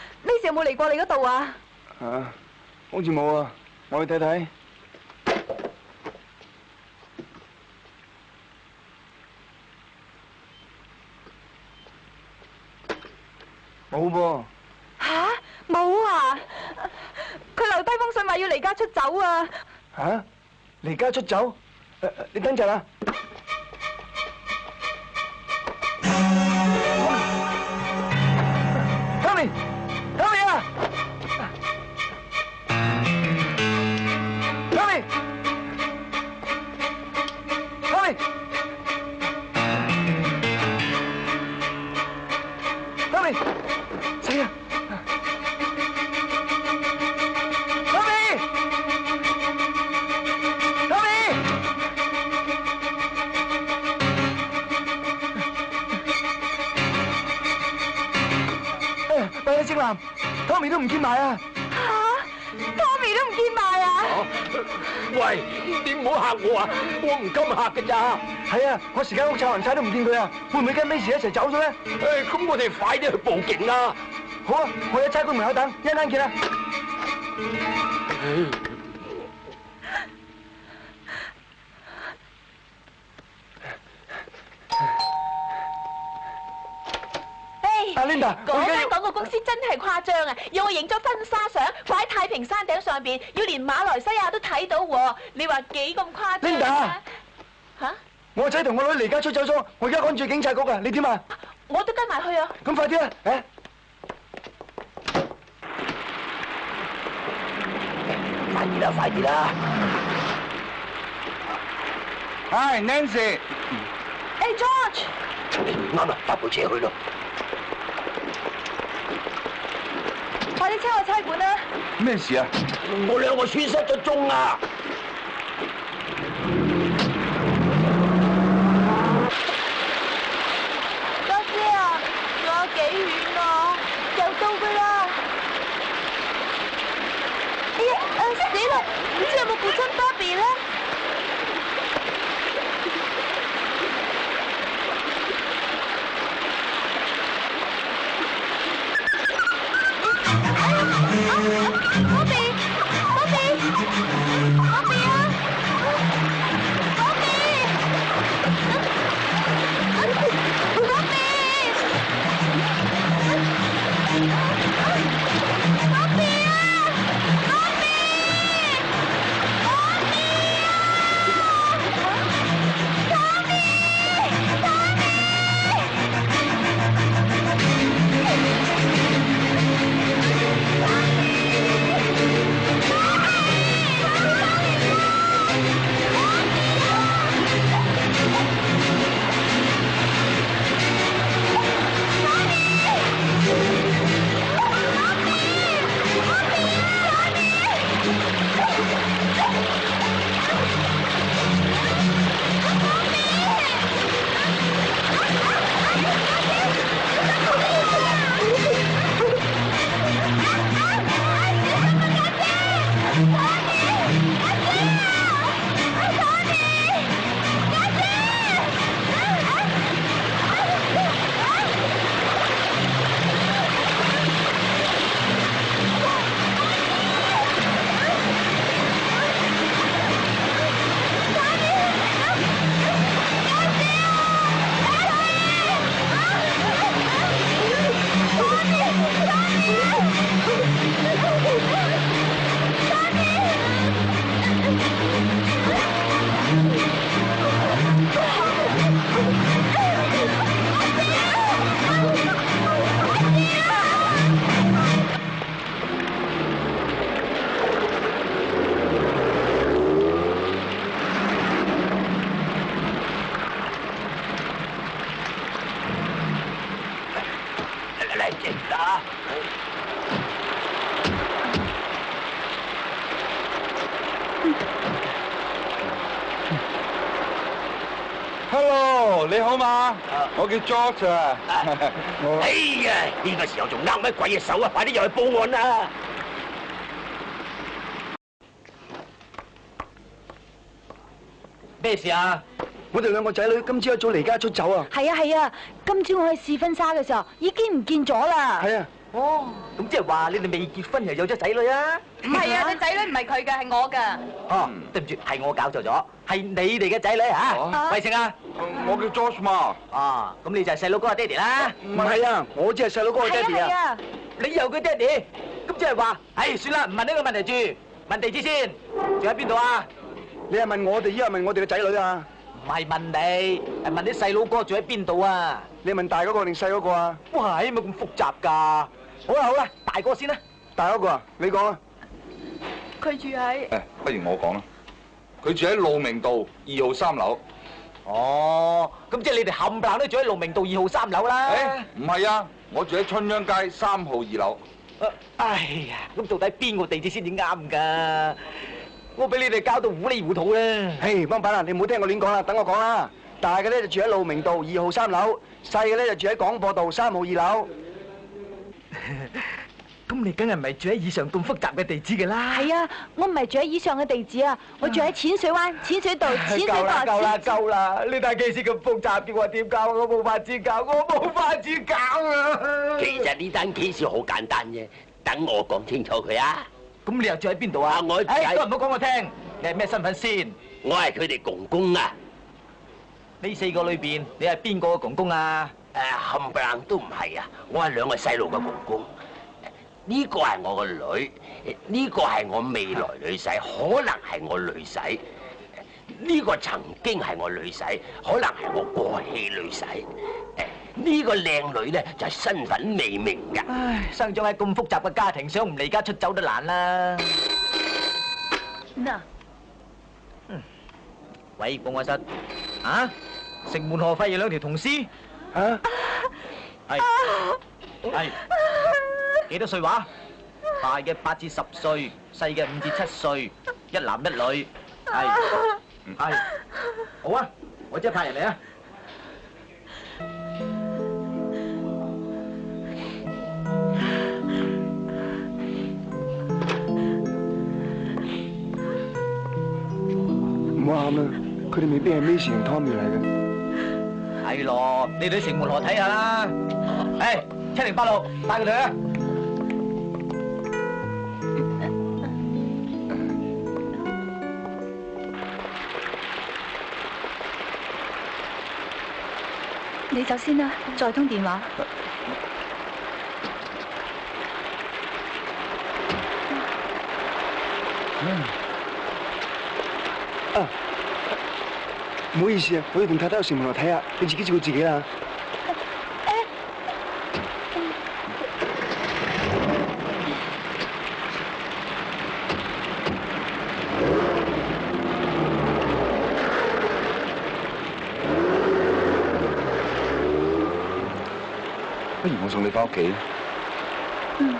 Speaker 5: 時有冇嚟過你嗰度啊？
Speaker 4: 啊，好似冇啊，我去睇睇。冇噃。
Speaker 5: 吓？冇啊？佢留低封信話要離家出走啊！
Speaker 4: 吓？離家出走？你等陣啊！Tommy 啊 ！Tommy， 死啊 ！Tommy， 喂，正南 ，Tommy 都唔見埋啊！
Speaker 5: 吓 ，Tommy 都唔見埋啊！
Speaker 7: 喂，你唔好嚇我啊！我唔敢嚇㗎咋。
Speaker 4: 係啊，我時間屋抄人晒都唔見佢啊！會唔會跟 Miss 一齊走咗咧？
Speaker 7: 咁我哋快啲去報警啦！
Speaker 4: 好啊，我喺差館門口等，一陣間見啦。阿 Linda，
Speaker 8: 嗰間廣告公司真係誇張啊！要我影咗婚紗相掛喺太平山頂上邊，要連馬來西亞都睇到喎。你話幾咁誇張啊？嚇！
Speaker 4: 我個仔同我女離家出走咗，我而家趕住警察局啊！你點啊？
Speaker 8: 我都跟埋去啊！
Speaker 4: 咁快啲啊！誒！
Speaker 7: 快啲啦！快啲啦！Hi
Speaker 4: Nancy。
Speaker 8: George。
Speaker 7: 啱啦，搭部車去咯。
Speaker 5: 快啲車我差館啦！
Speaker 4: 咩事啊？
Speaker 7: 我兩個損失咗蹤啊！
Speaker 3: 家姐啊，仲有幾遠啊？就到㗎啦！哎呀，死啦！唔知有冇父親芭比咧？
Speaker 7: 啊。
Speaker 6: Hello， 你好嘛？我叫 George 啊。
Speaker 7: 哎呀，呢個時候仲握乜鬼嘢手啊！快啲入去報案啦！
Speaker 10: 咩事啊？
Speaker 9: 我哋兩個仔女今朝一早離家出走啊！
Speaker 5: 係啊係啊，今朝我去試婚紗嘅時候已經唔見咗啦。
Speaker 9: 係啊。
Speaker 10: 哦，咁即係話你哋未結婚又有咗仔女啊？
Speaker 5: 唔係啊，你仔女唔係佢嘅，係我㗎。
Speaker 10: 哦，對唔住，係我搞錯咗，係你哋嘅仔女嚇。喂，姓啊？
Speaker 6: 我叫 George 嘛。
Speaker 10: 哦，咁你就係細佬哥嘅爹哋啦。
Speaker 9: 唔係啊，我只係細佬哥嘅爹哋啊。
Speaker 10: 你又佢爹哋，咁即係話，唉，算啦，唔問呢個問題住，問地址先，住喺邊度啊？
Speaker 9: 你係問我哋，依家問我哋嘅仔女啊？
Speaker 10: 唔係問你，係問啲細佬哥住喺邊度啊？
Speaker 9: 你問大嗰個定細嗰個啊？
Speaker 10: 哇，係咪咁複雜㗎？好啦好啦，大哥先啦。
Speaker 9: 大嗰個啊，你講啊。
Speaker 5: 佢住喺……
Speaker 6: 誒，不如我講啦。佢住喺路明道2號3樓。
Speaker 10: 哦，咁即係你哋冚唪唥都住喺路明道2號3樓啦。
Speaker 6: 誒，唔係啊，我住喺春秧街3號2樓。
Speaker 10: 哎呀，咁到底邊個地址先至啱㗎？我俾你哋搞到糊里糊塗啦！
Speaker 9: 嘿，幫辦啦，你唔好聽我亂講啦，等我講啦。大嘅咧就住喺路明道2號3樓，細嘅咧就住喺廣播道3號2樓。
Speaker 10: 咁你梗係唔係住喺以上咁複雜嘅地址㗎啦？
Speaker 5: 係啊，我唔係住喺以上嘅地址啊，我住喺淺水灣、淺水道、淺水
Speaker 10: 夠啦
Speaker 5: 角。
Speaker 10: 夠啦夠啦！呢單 case 咁複雜，叫我點搞？我冇法子搞，我冇法子搞啊！
Speaker 7: 其實呢單 case 好簡單啫，等我講清楚佢啊！
Speaker 10: 咁你又住喺邊度啊？
Speaker 7: 我住
Speaker 10: 喺……都唔好講我聽，你係咩身份先？
Speaker 7: 我係佢哋公公啊！
Speaker 10: 呢4個裏邊，你係邊個嘅公公啊？
Speaker 7: 冚唪唥都唔係啊！我係2個細路嘅公公。呢個係我個女，呢個係我未來女婿，可能係我女婿。呢個曾經係我女婿，可能係我過氣女婿。呢個靚女咧就係身份未明㗎。
Speaker 10: 唉，生長喺咁複雜嘅家庭，想唔離家出走都難啦。
Speaker 5: 嗱，
Speaker 10: 喂，報案室，啊？城門河輝有2條銅絲。
Speaker 9: 啊？
Speaker 10: 係。幾多歲話？大嘅8至10歲，細嘅5至7歲，一男一女。係。好啊，我即刻派人嚟啊！
Speaker 9: 唔好喊啦，佢哋未必係 Macy 同 Tommy 嚟嘅。
Speaker 10: 係咯，你哋去城門河睇下啦。708路，帶佢哋去啊！
Speaker 5: 你走先啦，再通電話。
Speaker 9: 唔好意思啊，我要同太太去城門河睇下，你自己照顧自己啦。
Speaker 6: 不如我送你翻屋企。
Speaker 5: 嗯。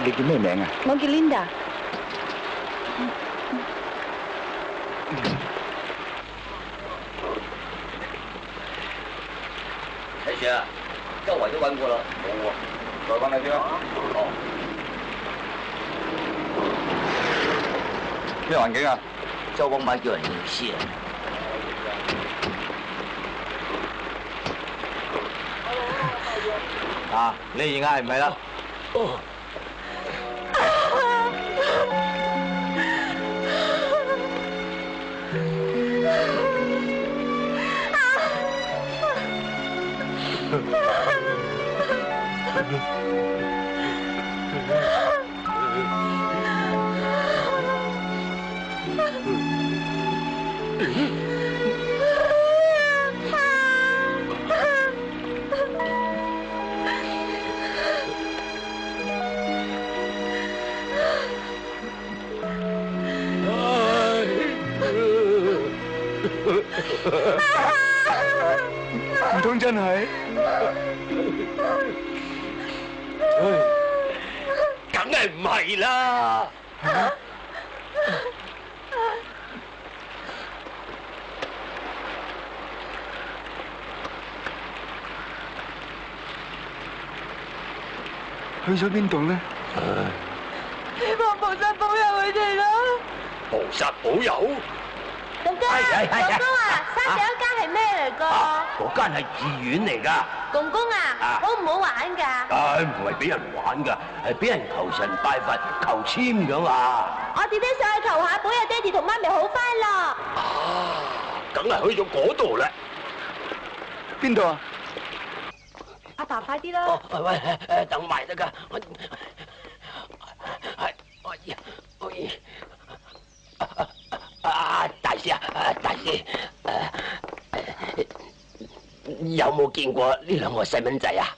Speaker 6: 你叫咩名啊？
Speaker 5: 我叫 Linda。
Speaker 7: 睇住啊，周圍都揾過啦，冇喎，
Speaker 6: 再揾你啲啦。
Speaker 7: 哦。
Speaker 6: 咩環境啊？
Speaker 7: 周幫辦叫人認屍啊！
Speaker 10: 啊，你而家係唔係啦？
Speaker 7: 哦。
Speaker 4: 通真係？
Speaker 7: 梗係唔係啦！
Speaker 4: 去咗邊度咧？
Speaker 3: 希望菩薩保佑佢哋啦！
Speaker 7: 菩薩保佑！
Speaker 3: 公公，公公啊，山頂嗰間係咩嚟噶？
Speaker 7: 嗰間係寺院嚟噶。
Speaker 3: 公公啊，好唔好玩噶？
Speaker 7: 唔係俾人玩噶，係俾人求神拜佛、求籤噶嘛。
Speaker 3: 我哋都上去求下，保佑爹哋同媽咪好翻咯。
Speaker 7: 梗係去咗嗰度啦。
Speaker 4: 邊度啊？
Speaker 5: 阿爸快啲啦！
Speaker 7: 喂，等埋得噶。大師啊，大師，有冇見過呢兩個細蚊仔啊？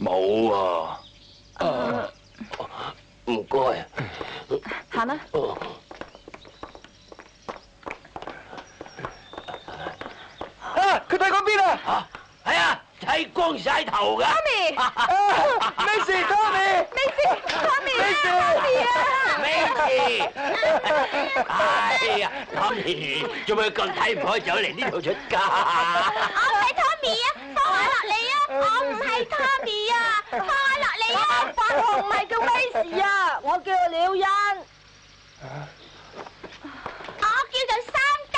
Speaker 4: 冇喎。
Speaker 7: 唔該。
Speaker 5: 行啦。
Speaker 4: 佢睇嗰邊啊！
Speaker 7: 係啊，睇光晒頭噶。
Speaker 5: Tommy，
Speaker 4: 咩事 ？Tommy，
Speaker 5: 咩事 ？Tommy，
Speaker 4: 咩事
Speaker 5: 啊？
Speaker 7: 咩事？哎呀 ，Tommy，做咩咁睇唔開走嚟呢度出家？
Speaker 3: 我唔係 Tommy 啊，放我落嚟啊！我唔係 Tommy 啊，放我落嚟啊！
Speaker 5: 我唔係叫 Macy 啊，我叫廖欣。
Speaker 3: 我叫做三德。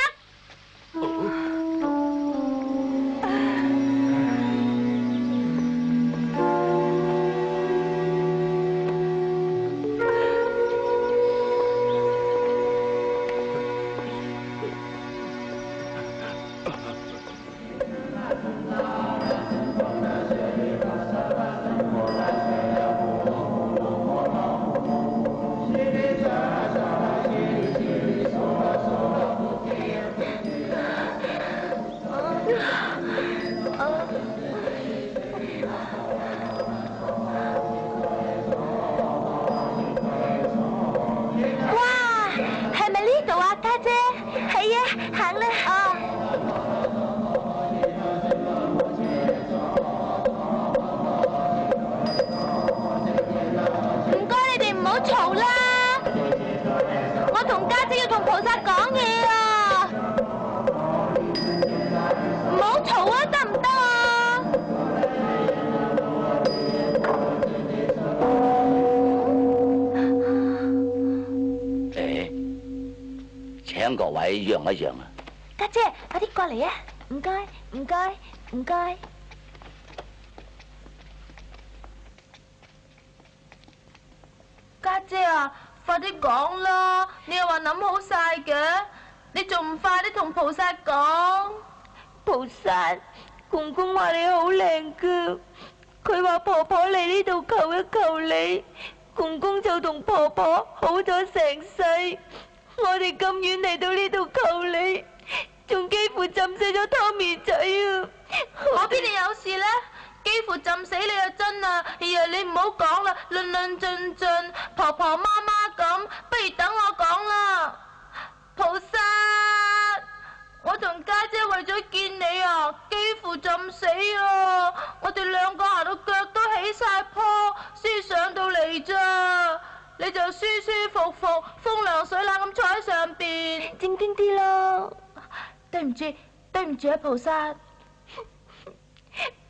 Speaker 7: 請各位讓一讓啊！
Speaker 3: 家姐，快啲過嚟啊！唔該，唔該，唔該。家姐啊，快啲講啦！你又話諗好晒嘅，你仲唔快啲同菩薩講？菩薩，公公話你好靚噶，佢話婆婆嚟呢度求一求你，公公就同婆婆好咗成世。我哋咁遠嚟到呢度求你，仲幾乎浸死咗 Tommy 仔啊！我邊度有事呢？幾乎浸死你啊！真啊！哎呀，你唔好講啦，論論盡盡，婆婆媽媽咁，不如等我講啦。菩薩，我同家姐為咗見你啊，幾乎浸死啊！我哋兩個行到腳都起晒泡，先上到嚟咋。你就舒舒服服、風涼水冷咁坐喺上邊，正經啲咯。對唔住，對唔住啊，菩薩。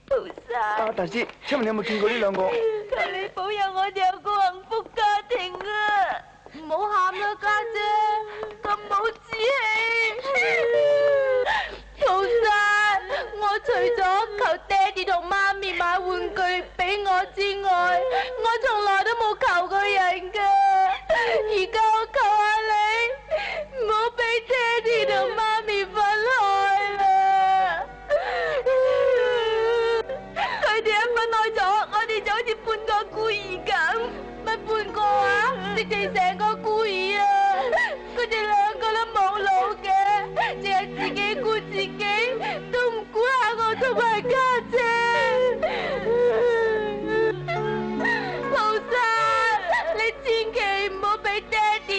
Speaker 3: 菩薩。
Speaker 4: 大師，請問你有冇見過呢兩個？
Speaker 3: 求你保佑我哋有個幸福家庭啊！唔好喊啦，家姐，咁冇志氣。菩薩，我除咗求爹哋同媽咪買玩具俾我之外，我從來都冇求過人噶。而家我求下你，唔好俾爹哋同媽咪分開啦。佢哋一分開咗，我哋就好似半個孤兒咁。乜半個啊？直情成個孤兒啊！佢哋兩個都冇腦嘅，淨係自己顧自己，都唔顧下我同埋家姐。菩薩，你千祈唔好俾爹哋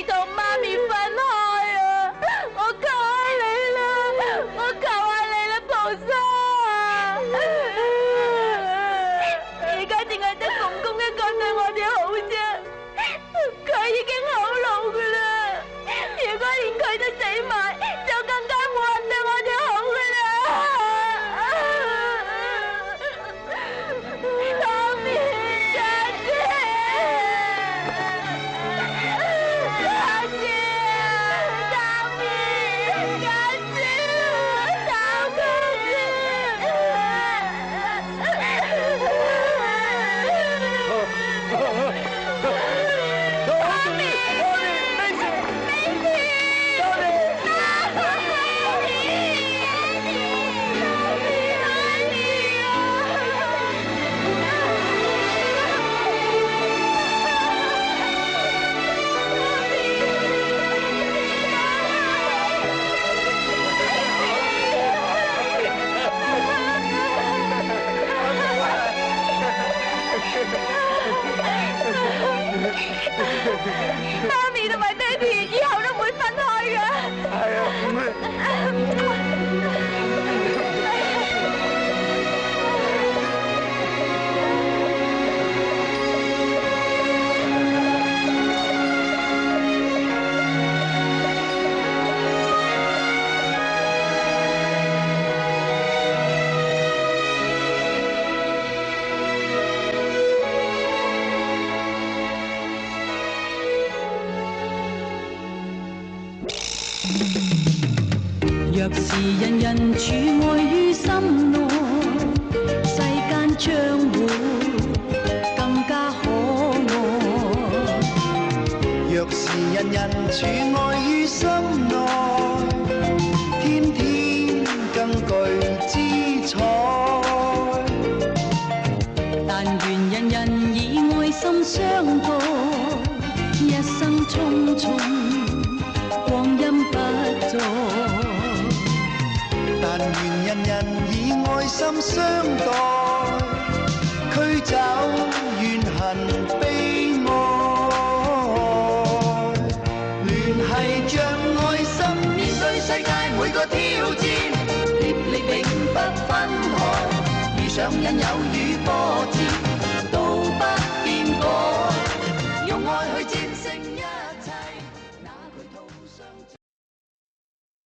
Speaker 1: 若是人人處愛於心內，世間將會更加可愛。
Speaker 9: 若是人人處愛於心內，天天更具姿彩。
Speaker 1: 但願人人以愛心相待，一生匆匆，光陰不再。
Speaker 9: 但願人人以愛心相待，驅走怨恨悲哀。聯繫着愛心，面對世界每個挑戰，協力永不分開。遇上引誘